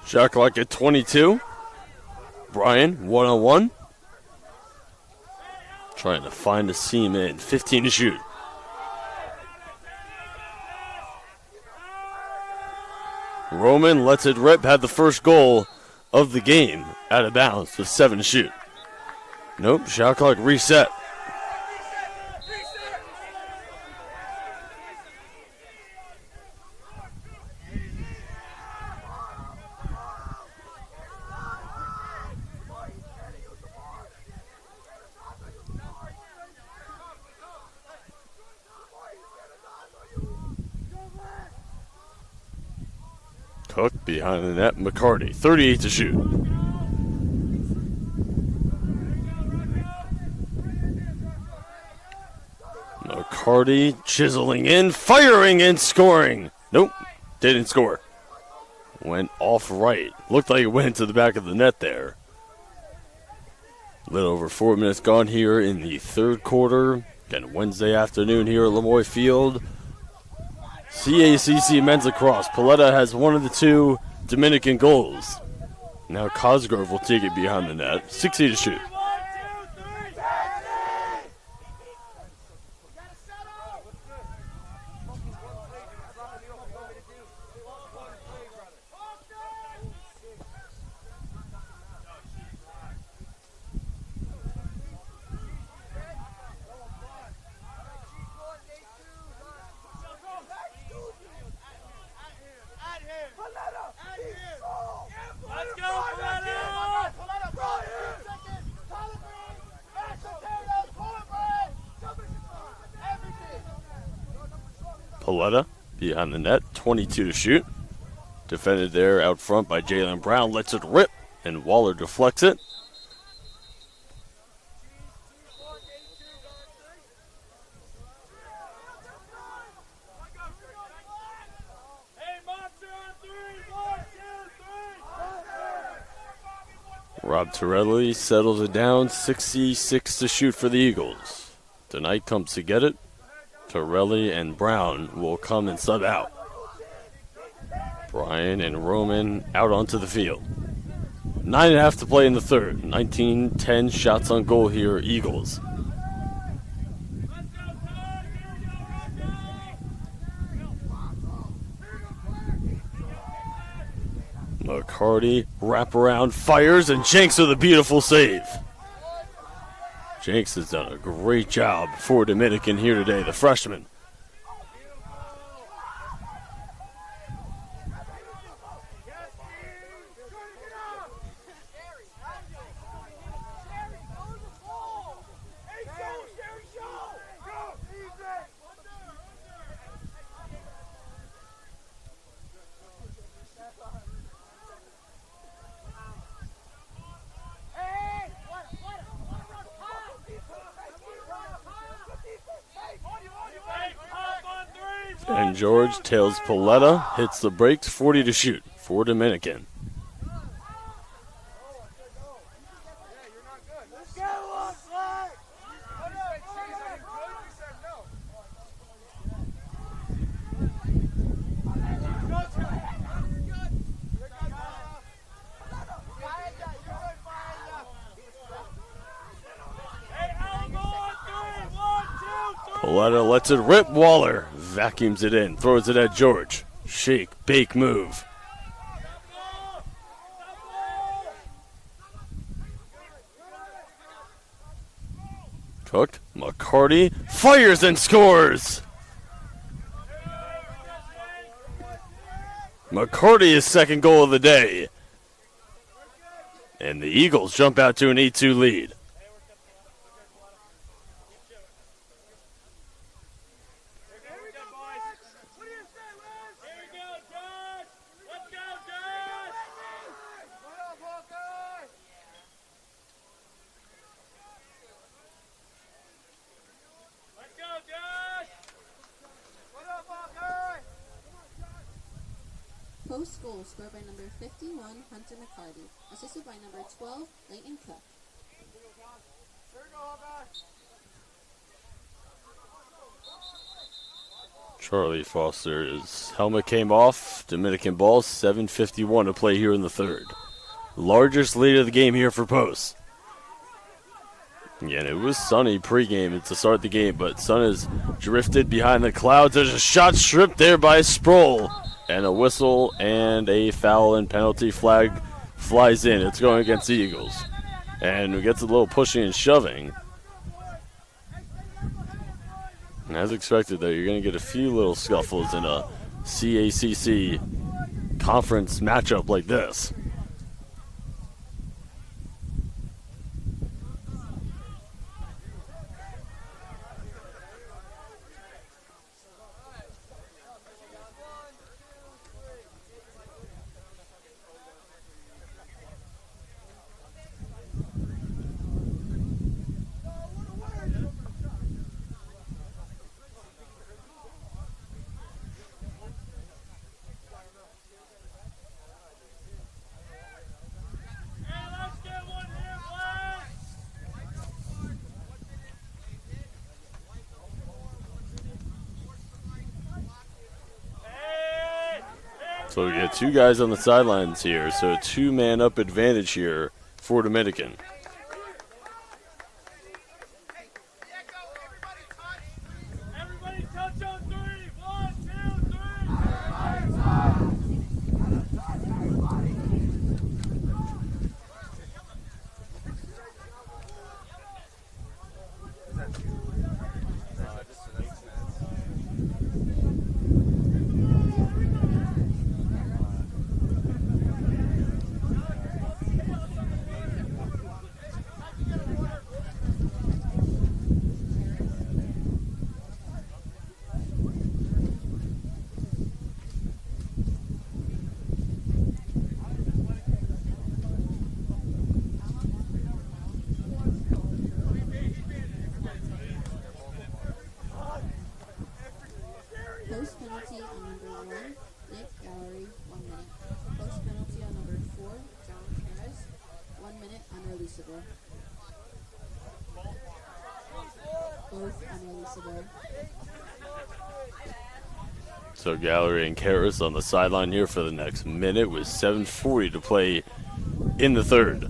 Shot clock at 22. Brian, 1-on-1. Trying to find a seam in. 15 to shoot. Roman lets it rip. Had the first goal of the game out of bounds with 7 to shoot. Nope, shot clock reset. Cook behind the net. McCarty, 38 to shoot. McCarty chiseling in, firing and scoring. Nope, didn't score. Went off right. Looked like it went into the back of the net there. A little over 4 minutes gone here in the third quarter. Again, Wednesday afternoon here at Lemoy Field. CACC men's lacrosse. Paletta has one of the 2 Dominican goals. Now Cosgrove will take it behind the net. 60 to shoot. Paletta behind the net, 22 to shoot. Defended there out front by Jalen Brown. Lets it rip, and Waller deflects it. Rob Torelli settles it down, 66 to shoot for the Eagles. Tonight comes to get it. Torelli and Brown will come and sub out. Brian and Roman out onto the field. 9.5 to play in the third. 19-10 shots on goal here, Eagles. McCarty wraparound fires, and Jenks with a beautiful save. Jenks has done a great job for Dominican here today, the freshman. And George tails Paletta, hits the brakes, 40 to shoot for Dominican. Coletta lets it rip. Waller vacuums it in, throws it at George. Shake, bake, move. Cook, McCarty fires and scores. McCarty's second goal of the day. And the Eagles jump out to an 8-2 lead. Post goal scored by number 51, Hunter McCarty. Assisted by number 12, Leighton Cook. Charlie Foster's helmet came off. Dominican ball, 7:51 to play here in the third. Largest lead of the game here for Post. Again, it was sunny pregame to start the game, but sun has drifted behind the clouds. There's a shot stripped there by Sproul. And a whistle and a foul and penalty flag flies in. It's going against the Eagles. And it gets a little pushing and shoving. And as expected, though, you're going to get a few little scuffles in a CACC conference matchup like this. So we get two guys on the sidelines here, so a two-man up advantage here for Dominican. Everybody touch on three. 1, 2, Post penalty on number 1, Nick Gallery, 1 minute. Post penalty on number 4, John Harris, 1 minute, unreleasable. Both unreleasable. So Gallery and Karras on the sideline here for the next minute with 7:40 to play in the third.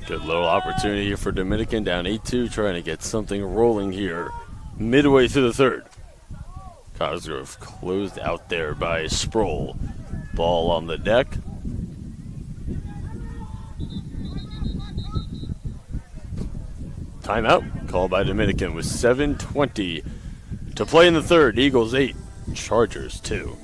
Good little opportunity here for Dominican, down 8-2, trying to get something rolling here midway through the third. Cosgrove closed out there by Sproul. Ball on the deck. Timeout called by Dominican with 7:20 to play in the third. Eagles 8, Chargers 2.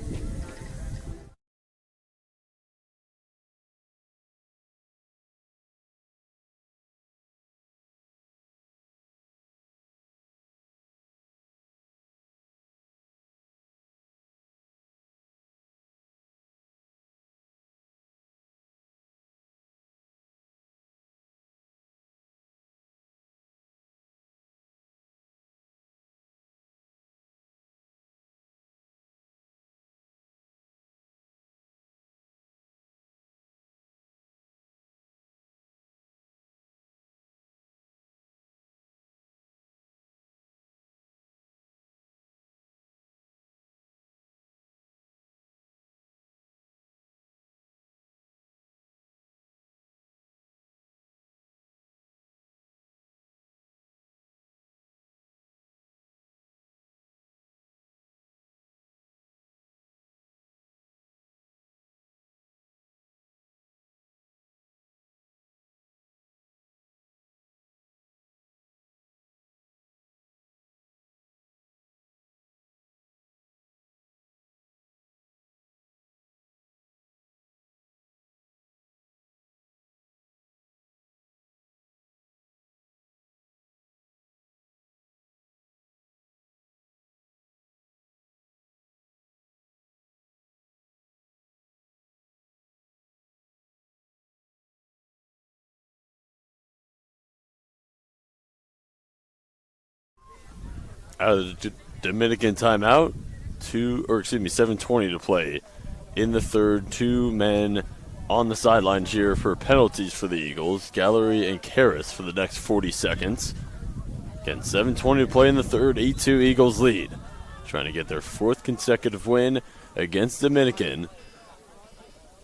Out of the Dominican timeout, 7:20 to play in the third. 2 men on the sidelines here for penalties for the Eagles. Gallery and Karras for the next 40 seconds. Again, 7:20 to play in the third. 8-2 Eagles lead. Trying to get their 4th consecutive win against Dominican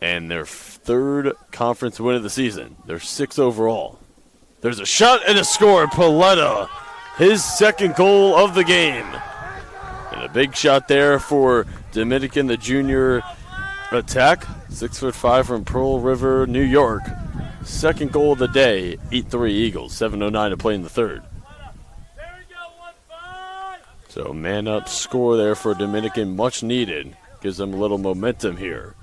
and their 3rd conference win of the season. They're 6 overall. There's a shot and a score. Paletta, his 2nd goal of the game. And a big shot there for Dominican, the junior attack. 6'5" from Pearl River, New York. 2nd goal of the day. 8-3 Eagles. 7:09 to play in the third. So man up score there for Dominican, much needed. Gives them a little momentum here.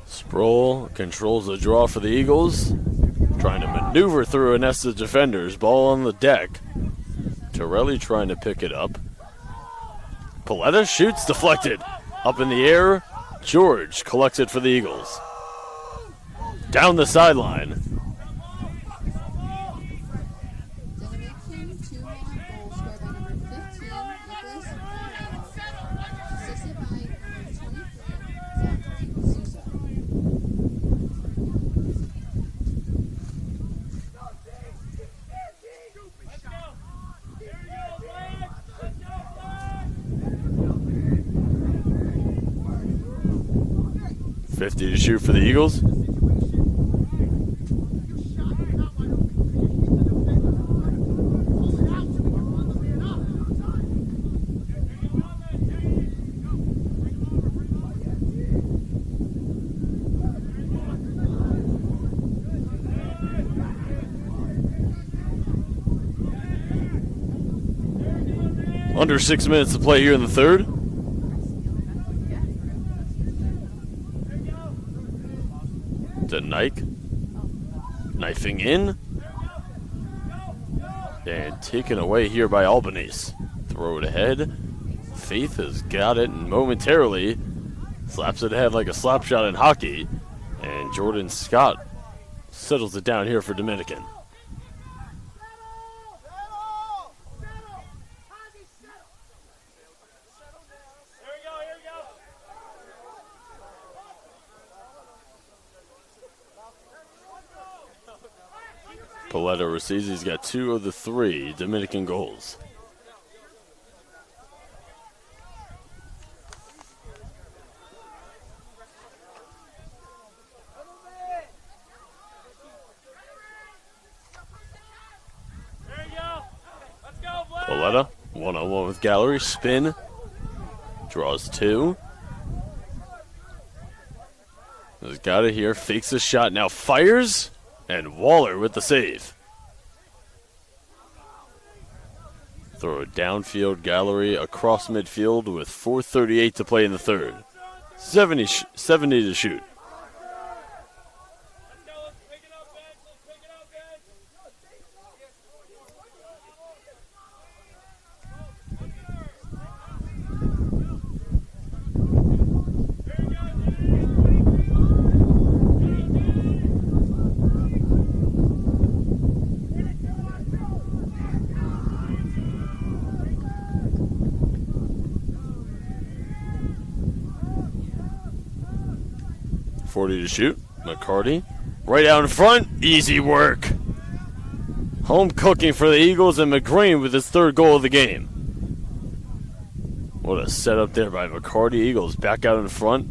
Sproul controls the draw for the Eagles. Trying to maneuver through a nest of defenders. Ball on the deck. Torelli trying to pick it up. Paletta shoots, deflected. Up in the air. George collects it for the Eagles. Down the sideline. To shoot for the Eagles. Under 6 minutes to play here in the third. To Nike. Knifing in. And taken away here by Albanese. Throw it ahead. Faith has got it momentarily. Slaps it ahead like a slap shot in hockey. And Jordan Scott settles it down here for Dominican. Paletta receives. He's got 2 of the 3 Dominican goals. Paletta, 1-on-1 with Gallery. Spin. Draws 2. Has got it here. Fakes the shot. Now fires. And Waller with the save. Throw it downfield. Gallery across midfield with 4:38 to play in the third. 70 to shoot. To shoot. McCarty right out in front. Easy work. Home cooking for the Eagles, and McGrain with his 3rd goal of the game. What a setup there by McCarty. Eagles back out in front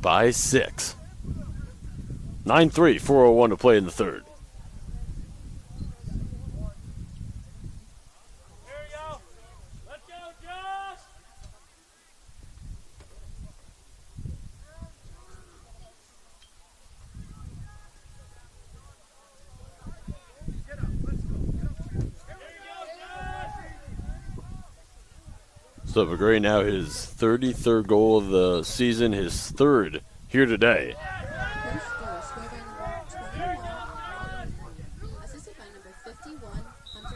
by 6. 9-3, 4:01 to play in the third. So McGray now his 33rd goal of the season, his 3rd here today. First goal scored by number 21, assisted by number 51, Hunter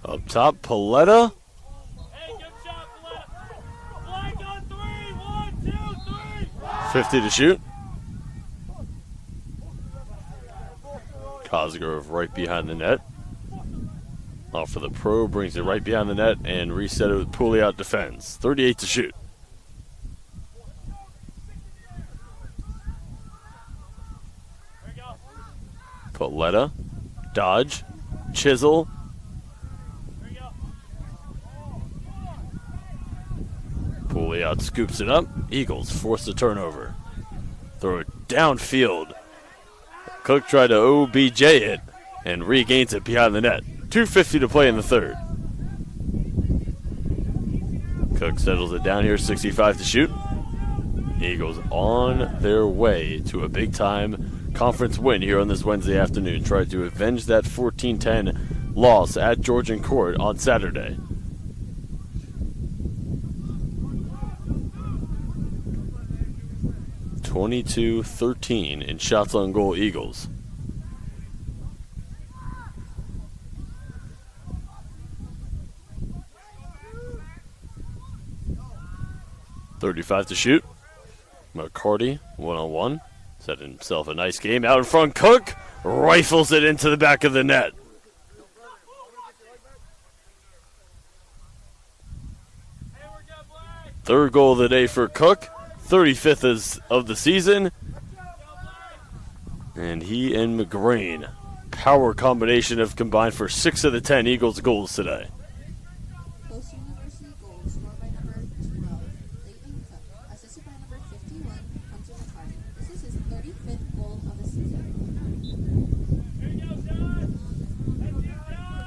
Up top, Paletta. Hey, good shot, Paletta. Blank on 3. 1, 2, 3. 50 to shoot. Cosgrove right behind the net. Off for the pro, brings it right behind the net and reset it with Pouliot defends. 38 to shoot. Paletta, dodge, chisel. Pouliot scoops it up. Eagles force the turnover. Throw it downfield. Cook tried to OBJ it and regains it behind the net. 2:50 to play in the third. Cook settles it down here, 65 to shoot. Eagles on their way to a big-time conference win here on this Wednesday afternoon. Try to avenge that 14-10 loss at Georgian Court on Saturday. (22-13) in shots on goal, Eagles. .35 to shoot. McCarty, one-on-one. Set himself a nice game. Out in front, Cook rifles it into the back of the net. Third goal of the day for Cook. 35th of the season. And he and McGrain, power combination, have combined for 6 of the 10 Eagles goals today. Coastal University goal scored by number 12, Leighton Cook, assisted by number 51, Hunter McCarty. This is his 35th goal of the season.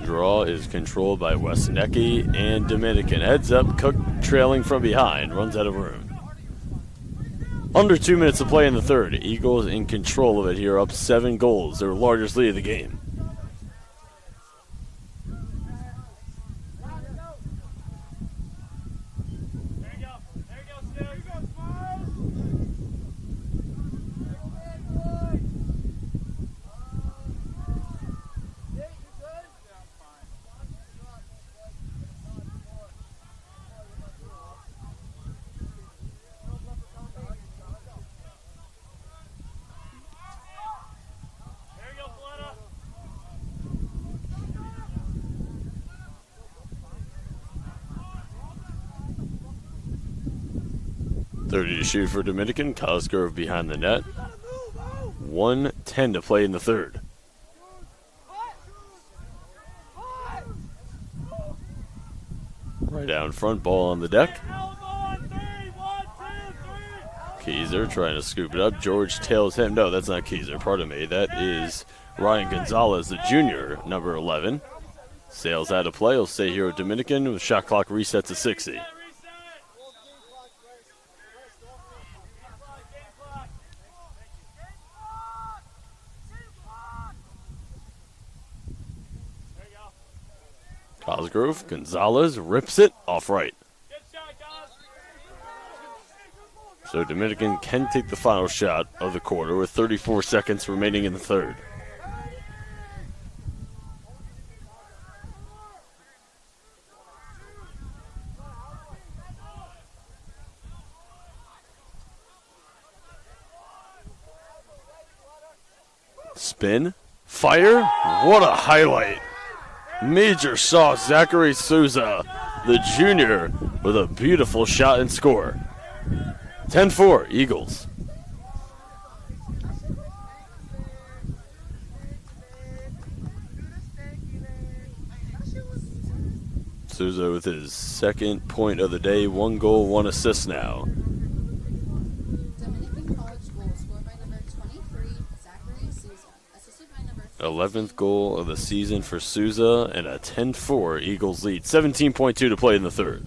Draw is controlled by Wesnecki and Dominican. Heads up, Cook trailing from behind, runs out of room. Under 2 minutes to play in the third. Eagles in control of it here, up 7 goals, their largest lead of the game. .30 to shoot for Dominican. Cosgrove behind the net. 1:10 to play in the third. Right down front, ball on the deck. Keyser trying to scoop it up. George tails him. No, that's not Keyser. Pardon me. That is Ryan Gonzalez, the junior, number 11. Sails out of play. He'll stay here with Dominican with shot clock reset to 60. Cosgrove, Gonzalez rips it off right. So Dominican can take the final shot of the quarter with 34 seconds remaining in the third. Spin, fire, what a highlight. Major sauce, Zachary Souza, the junior, with a beautiful shot and score. 10-4, Eagles. Souza with his second point of the day, 1 goal, 1 assist now. Dominican College goal scored by number 23, Zachary Souza, assisted by number 11th goal of the season for Souza, and a 10-4 Eagles lead. 17.2 to play in the third.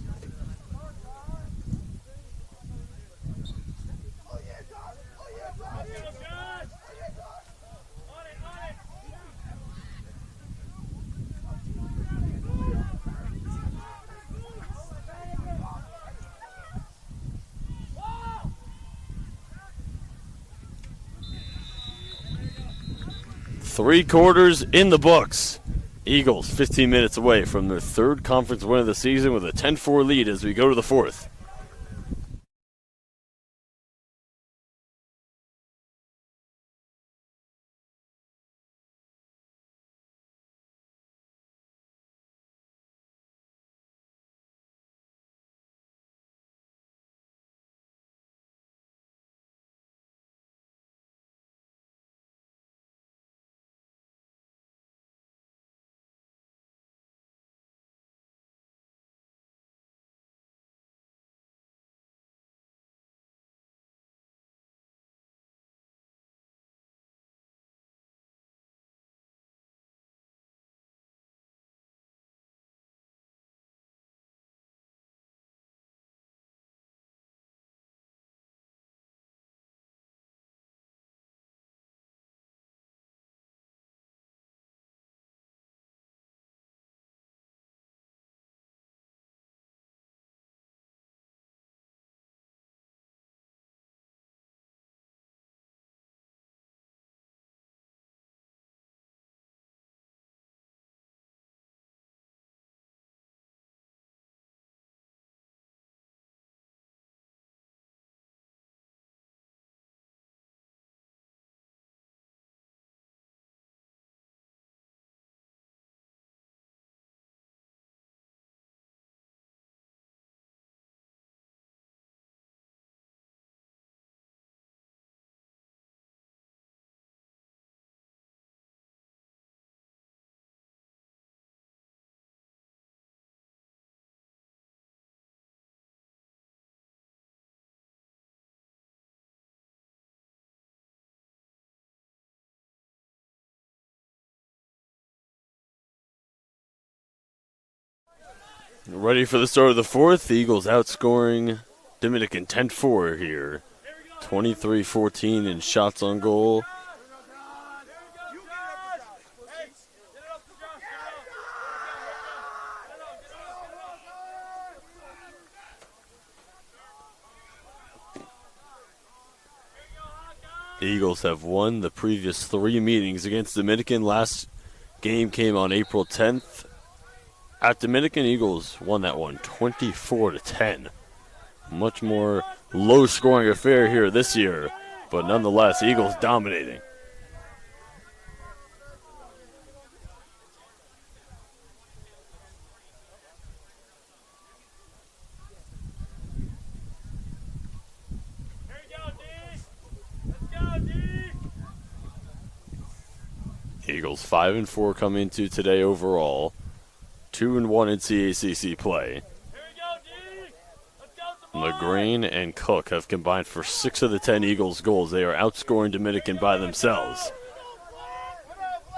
Three quarters in the books. Eagles 15 minutes away from their third conference win of the season with a 10-4 lead as we go to the fourth. Ready for the start of the fourth. The Eagles outscoring Dominican 10-4 here. 23-14 in shots on goal. The Eagles have won the previous 3 meetings against Dominican. Last game came on April 10th. At Dominican, Eagles won that one 24-10. Much more low-scoring affair here this year, but nonetheless, Eagles dominating. Eagles 5-4 come into today overall. 2-1 in CACC play. LaGrane and Cook have combined for 6 of the 10 Eagles goals. They are outscoring Dominican by themselves.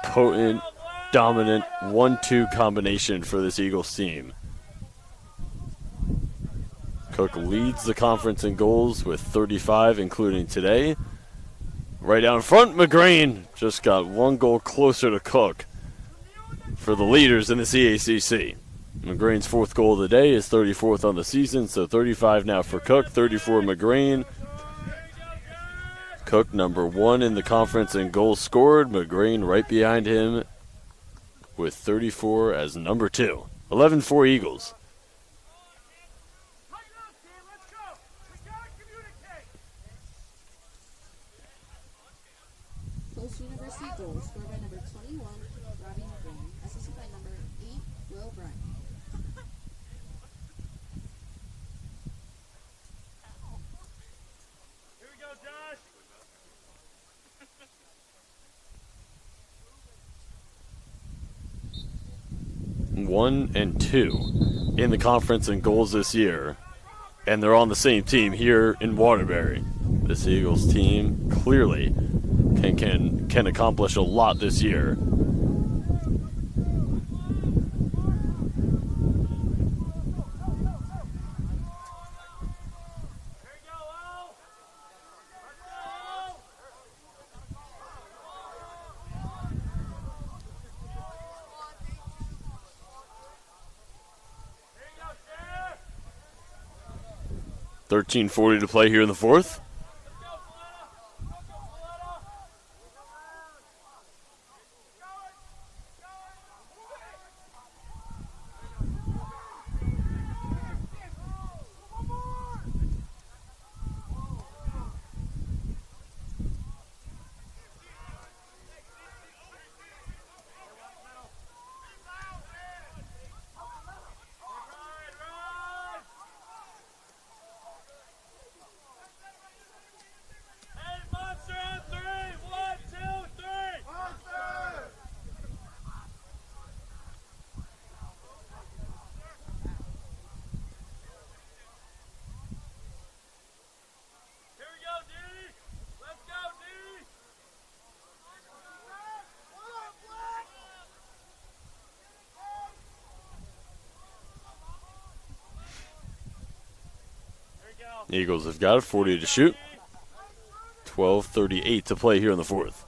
Potent, dominant 1-2 combination for this Eagles team. Cook leads the conference in goals with 35, including today. Right down front, McGrane just got 1 goal closer to Cook for the leaders in the CACC. McGrane's 4th goal of the day is 34th on the season, so 35 now for Cook, 34 McGrane. Cook number 1 in the conference in goals scored. McGrane right behind him with 34 as number 2. 11-4 Eagles. Post University goal scored by number 21, Robbie McGrain, assisted by number 8, Will Bryant. Here we go, Josh. 1 and 2 in the conference in goals this year, and they're on the same team here in Waterbury. This Eagles team clearly can accomplish a lot this year. $13:40 to play here in the fourth. Eagles have got it, 40 to shoot. 12:38 to play here in the fourth.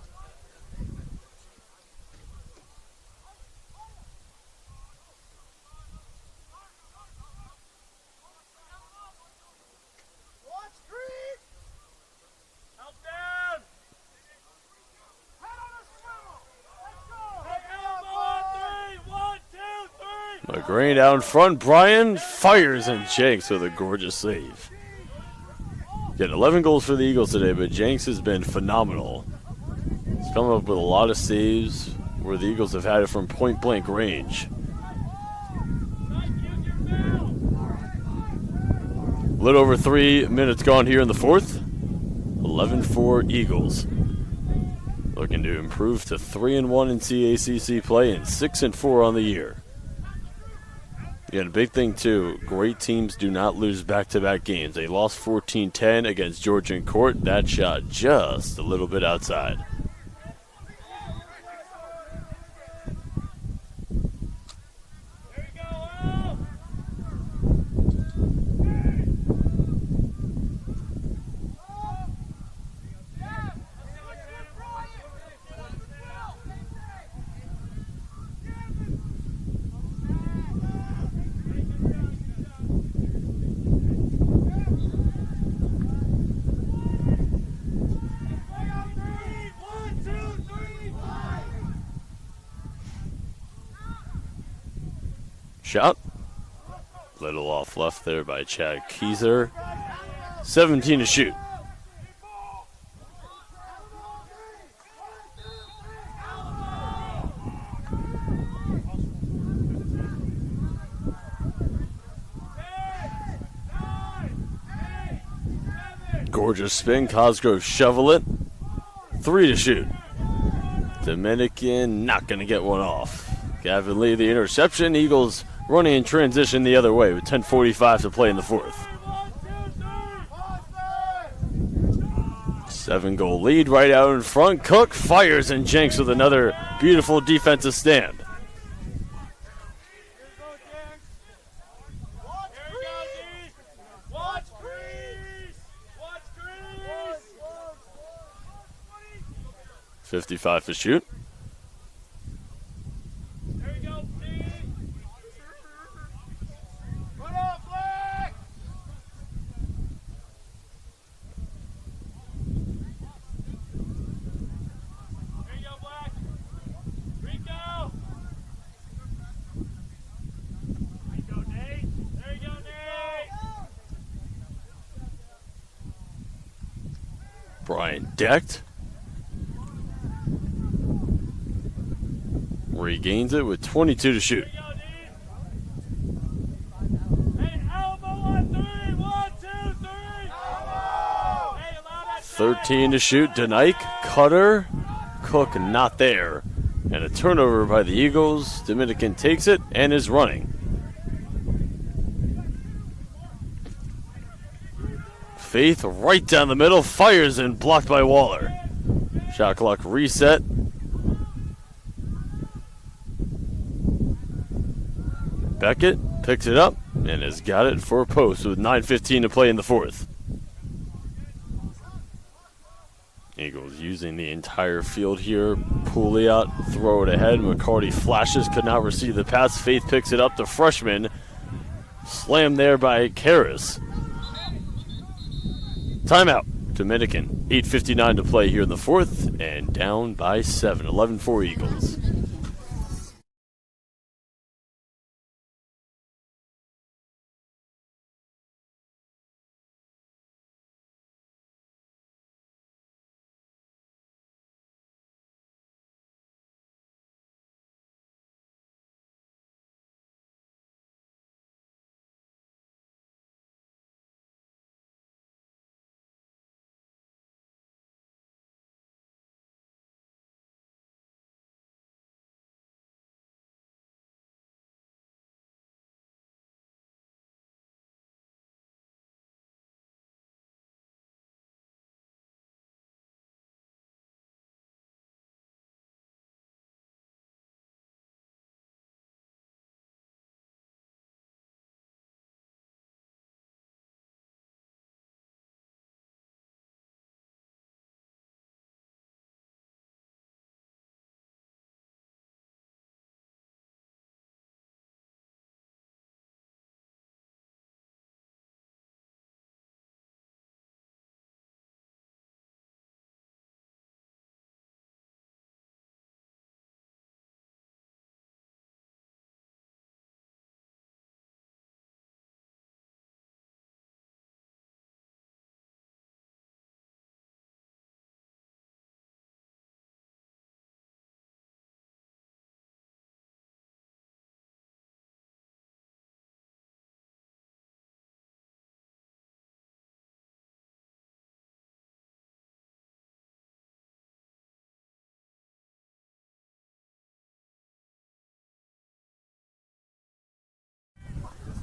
McGrain out in front. Bryan fires and Jenks with a gorgeous save. Getting 11 goals for the Eagles today, but Jenks has been phenomenal. He's coming up with a lot of saves where the Eagles have had it from point-blank range. A little over 3 minutes gone here in the fourth. 11-4 Eagles. Looking to improve to 3-1 in CACC play and 6-4 on the year. Yeah, the big thing, too, great teams do not lose back-to-back games. They lost 14-10 against Georgian Court. That shot just a little bit outside. Shot. Little off left there by Chad Keyser. 17 to shoot. Gorgeous spin. Cosgrove shovel it. 3 to shoot. Dominican not going to get one off. Gavin Lee the interception. Eagles running in transition the other way with 10:45 to play in the fourth. 7-goal lead right out in front. Cook fires and Jenks with another beautiful defensive stand. Watch crease! 55 to shoot. Bryan decked. Regains it with 22 to shoot. 13 to shoot. Denike, Cutter, Cook not there. And a turnover by the Eagles. Dominican takes it and is running. Faith right down the middle, fires and blocked by Waller. Shot clock reset. Beckett picks it up and has got it for a post with 9:15 to play in the fourth. Eagles using the entire field here. Pouliot throw it ahead. McCarty flashes, could not receive the pass. Faith picks it up. The freshman slammed there by Karras. Timeout. Dominican. 8:59 to play here in the fourth and down by 7. 11-4 Eagles.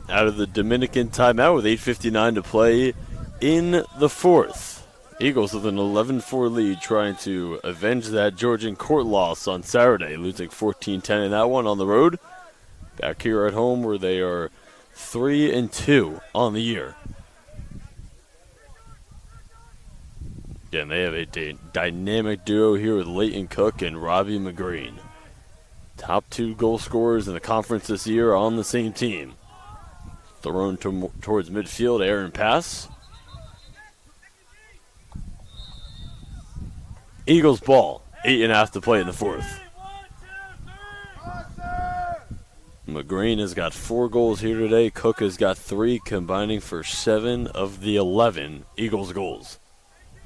out of the Dominican timeout with 8:59 to play in the fourth. Eagles with an 11-4 lead, trying to avenge that Georgian court loss on Saturday, losing 14-10 in that one on the road. Back here at home where they are 3-2 on the year. Again, they have a dynamic duo here with Leighton Cook and Robbie McGreen. Top 2 goal scorers in the conference this year on the same team. Thrown towards midfield, Aaron pass. Eagles ball, 8.5 to play in the fourth. McGreen has got 4 goals here today. Cook has got 3, combining for 7 of the 11 Eagles goals.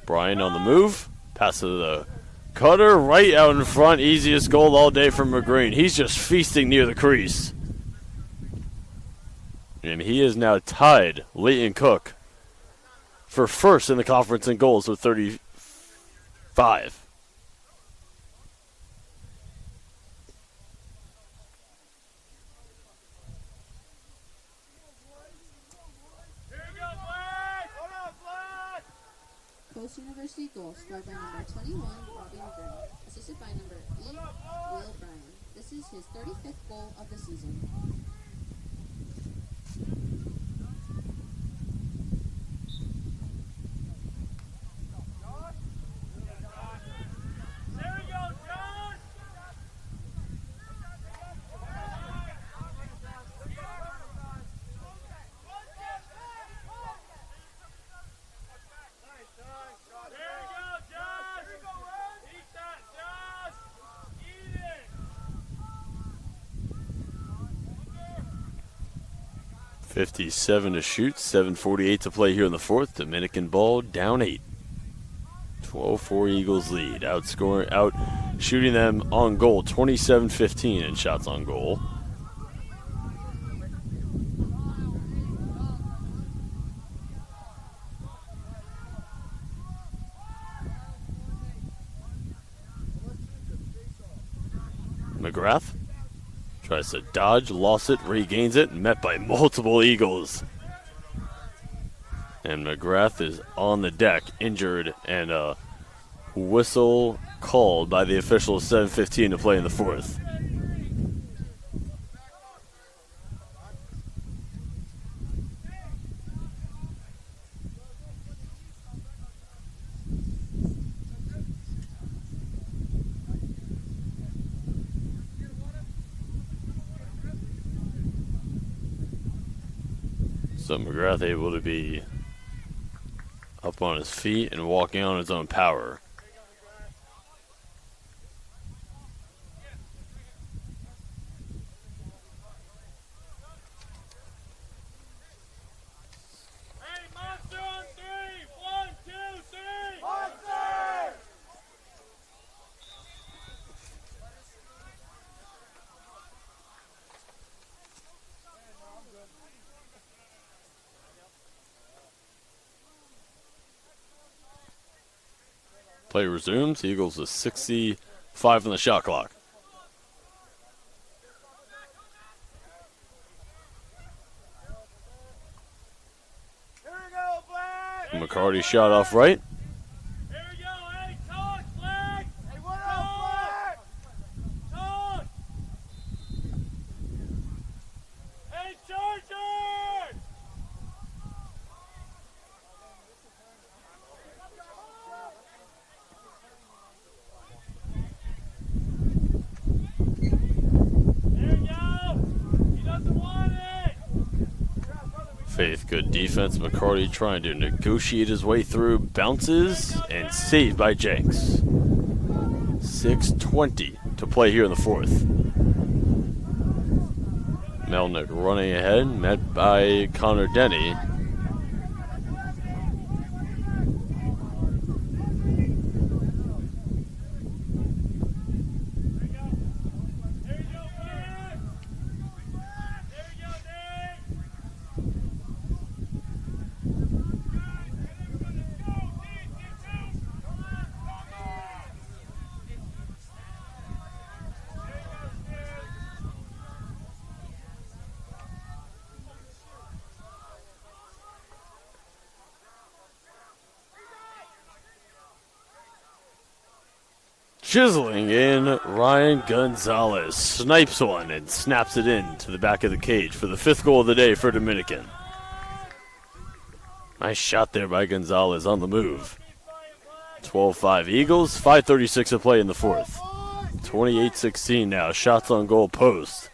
Brian on the move, pass to the cutter, right out in front. Easiest goal all day from McGreen. He's just feasting near the crease. And he is now tied Leighton Cook for first in the conference in goals with 35. Coast University goal scored by number 21, Robbie McGreen, assisted by number 8, Will Bryan. This is his 35th goal of the season. .57 to shoot, 7:48 to play here in the fourth. Dominican ball down 8. 12-4 Eagles lead. Out shooting them on goal, 27-15 in shots on goal. McGrath tries to dodge, lost it, regains it, met by multiple Eagles. And McGrath is on the deck, injured, and a whistle called by the officials. 7:15 to play in the fourth. So McGrath able to be up on his feet and walking on his own power. Play resumes. Eagles with 65 on the shot clock. McCarty shot off right. Faith, good defense. McCarty trying to negotiate his way through. Bounces and saved by Jenks. 6:20 to play here in the fourth. Melnick running ahead, met by Connor Denny. Chiseling in, Ryan Gonzalez snipes one and snaps it in to the back of the cage for the 5th goal of the day for Dominican. Nice shot there by Gonzalez on the move. 12-5 Eagles, 5:36 to play in the 4th. 28-16 now, shots on goal post.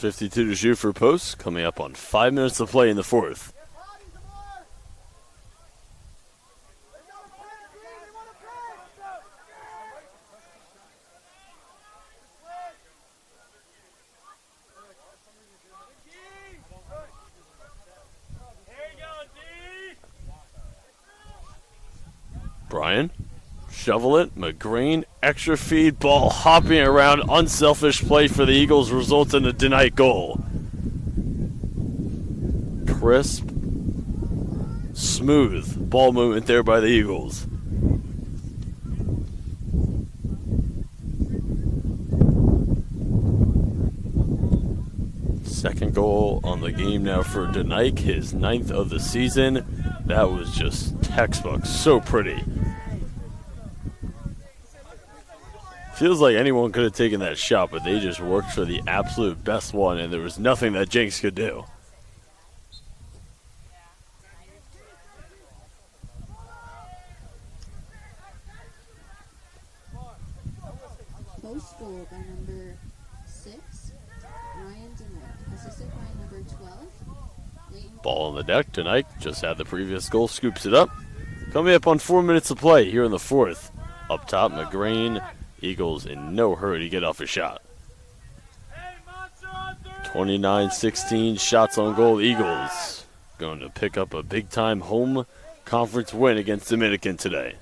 .52 to shoot for post, coming up on 5 minutes to play in the 4th. Brian, shovel it, McGreen, extra feed, ball hopping around, unselfish play for the Eagles results in a denied goal. Crisp, smooth ball movement there by the Eagles. Second goal on the game now for Denike, his 9th of the season. That was just textbook, so pretty. Feels like anyone could have taken that shot, but they just worked for the absolute best one, and there was nothing that Jenks could do. Post goal by number 6, Ryan Demott, assisted by number 12. Ball on the deck tonight. Just had the previous goal. Scoops it up. Coming up on 4 minutes to play here in the 4th. Up top, McGrane. Eagles in no hurry to get off a shot. 29-16 shots on goal. Eagles going to pick up a big-time home conference win against Dominican today.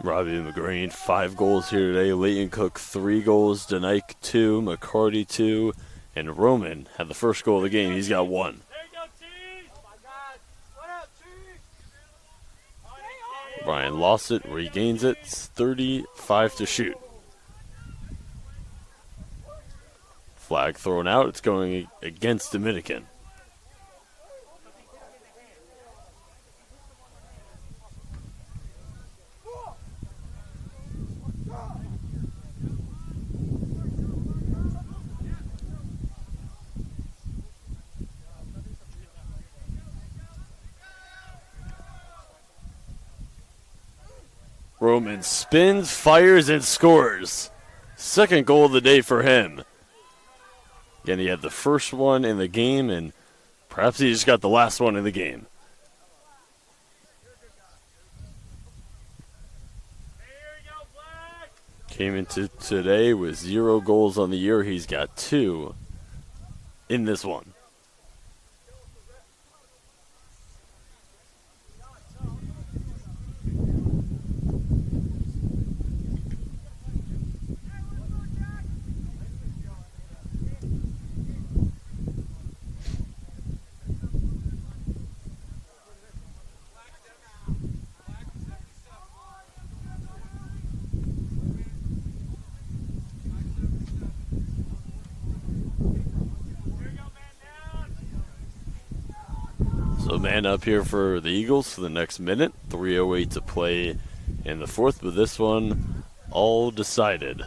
Robbie McGrane, 5 goals here today. Leighton Cook, 3 goals. Denike, 2. McCarty, 2. And Roman had the first goal of the game. He's got 1. Brian lost it, regains it. It's 35 to shoot. Flag thrown out. It's going against Dominican. Roman spins, fires, and scores. Second goal of the day for him. Again, he had the first one in the game, and perhaps he just got the last one in the game. Came into today with 0 goals on the year. He's got 2 in this one. So man up here for the Eagles for the next minute. 3:08 to play in the 4th, but this one all decided.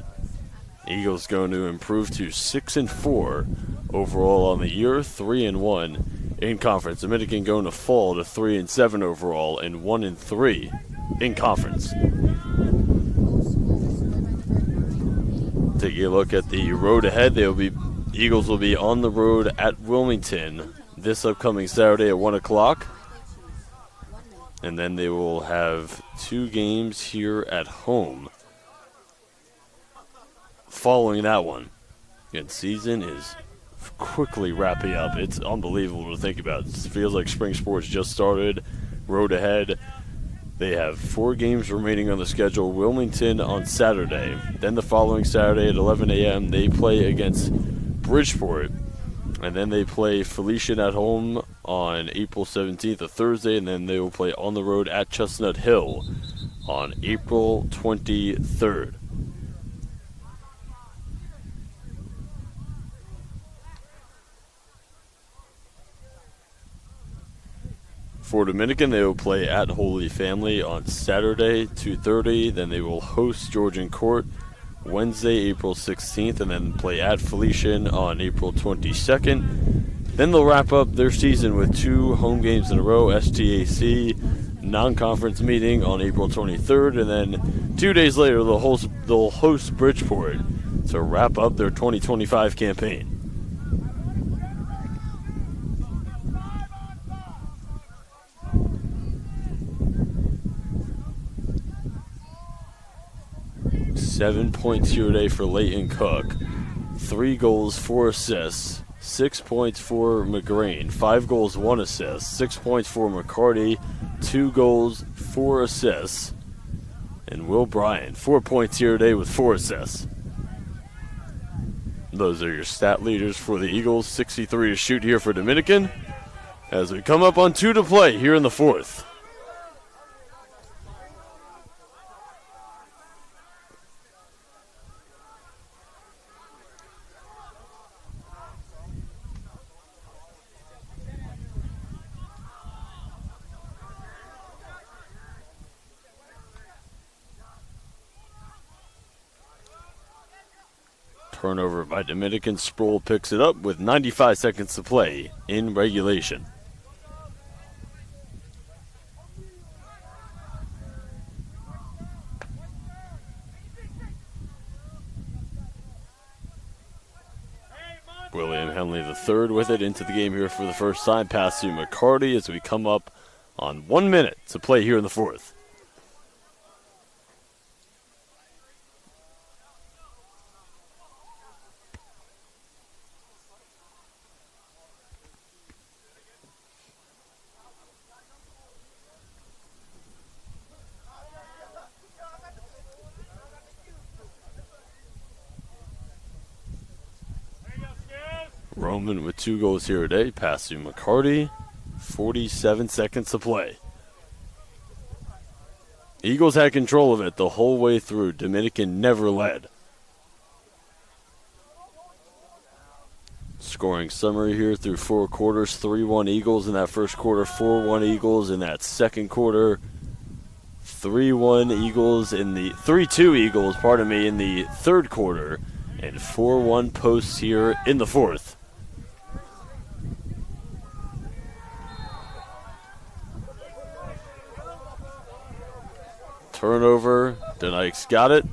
Eagles going to improve to 6-4 overall on the year, 3-1 in conference. Dominican going to fall to 3-7 overall and 1-3 in conference. Post Taking a look at the road ahead, Eagles will be on the road at Wilmington this upcoming Saturday at 1 o'clock. And then they will have 2 games here at home following that one. Again, season is quickly wrapping up. It's unbelievable to think about. It feels like spring sports just started. Road ahead. They have 4 games remaining on the schedule. Wilmington on Saturday. Then the following Saturday at 11 a.m., they play against Bridgeport. And then they play Felician at home on April 17th, a Thursday. And then they will play on the road at Chestnut Hill on April 23rd. For Dominican, they will play at Holy Family on Saturday, 2:30. Then they will host Georgian Court Wednesday, April 16th, and then play at Felician on April 22nd. Then they'll wrap up their season with 2 home games in a row, STAC non-conference meeting on April 23rd, and then 2 days later they'll host Bridgeport to wrap up their 2025 campaign. Seven points here today for Leighton Cook. 3 goals, 4 assists. 6 points for McGrain. 5 goals, 1 assist. 6 points for McCarty. 2 goals, 4 assists. And Will Bryan, 4 points here today with 4 assists. Those are your stat leaders for the Eagles. 63 to shoot here for Dominican as we come up on 2 to play here in the 4th. Turnover by Dominican. Sproul picks it up with 95 seconds to play in regulation. William Henley III with it into the game here for the first time. Pass to McCarty as we come up on 1 minute to play here in the 4th. Roman with 2 goals here today. Pass to McCarty. 47 seconds to play. Eagles had control of it the whole way through. Dominican never led. Scoring summary here through 4 quarters. 3-1 Eagles in that first quarter. 4-1 Eagles in that second quarter. 3-1 Eagles in the 3-2 Eagles, in the third quarter. And 4-1 Posts here in the 4th. Turnover. Denykes got it.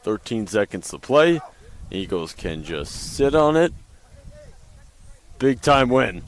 13 seconds to play. Eagles can just sit on it. Big time win.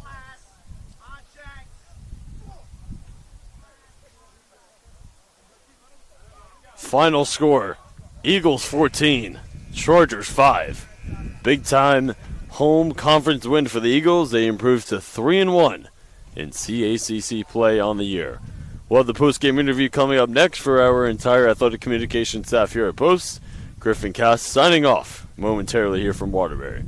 Final score. Eagles 14. Chargers 5. Big time home conference win for the Eagles. They improved to 3-1 in CACC play on the year. We'll have the post-game interview coming up next for our entire athletic communication staff here at Post. Griffin Cass signing off momentarily here from Waterbury.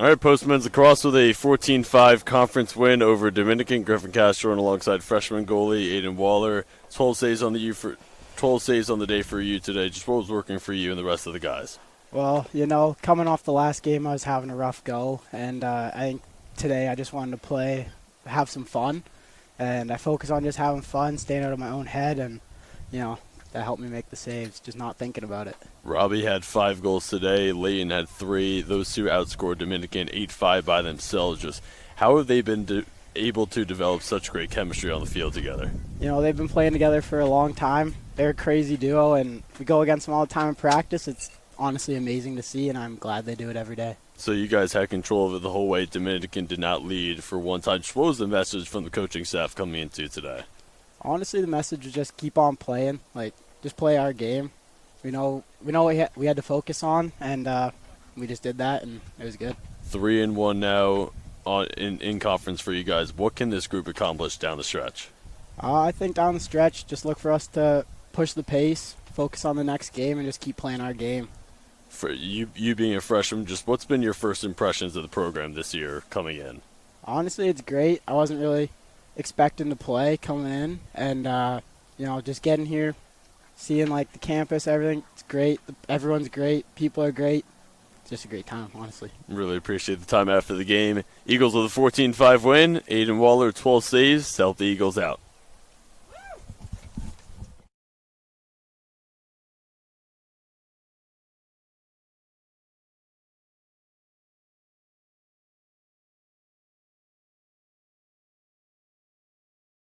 All right, Post men's lacrosse with a 14-5 conference win over Dominican. Griffin Castro and alongside freshman goalie Aiden Waller. 12 saves on the day for you today. Just what was working for you and the rest of the guys? Well, you know, coming off the last game, I was having a rough go, and I think today I just wanted to play, have some fun, and I focus on just having fun, staying out of my own head, and, you know, that helped me make the saves, just not thinking about it. Robbie had 5 goals today. Leighton had 3. Those two outscored Dominican 8-5 by themselves. Just how have they been able to develop such great chemistry on the field together? You know, they've been playing together for a long time. They're a crazy duo, and we go against them all the time in practice. It's honestly amazing to see, and I'm glad they do it every day. So you guys had control of it the whole way. Dominican did not lead for one time. What was the message from the coaching staff coming into today? Honestly, the message was just keep on playing. Like, just play our game. We know what we had to focus on, and we just did that, and it was good. 3-1 now in conference for you guys. What can this group accomplish down the stretch? I think down the stretch, just look for us to push the pace, focus on the next game, and just keep playing our game. For you being a freshman, just what's been your first impressions of the program this year coming in? Honestly, it's great. I wasn't really expecting to play coming in, and you know, just getting here, seeing like the campus, everything, it's great. Everyone's great. People are great. It's just a great time, honestly. Really appreciate the time after the game. Eagles with a 14-5 win. Aiden Waller, 12 saves to help the Eagles out.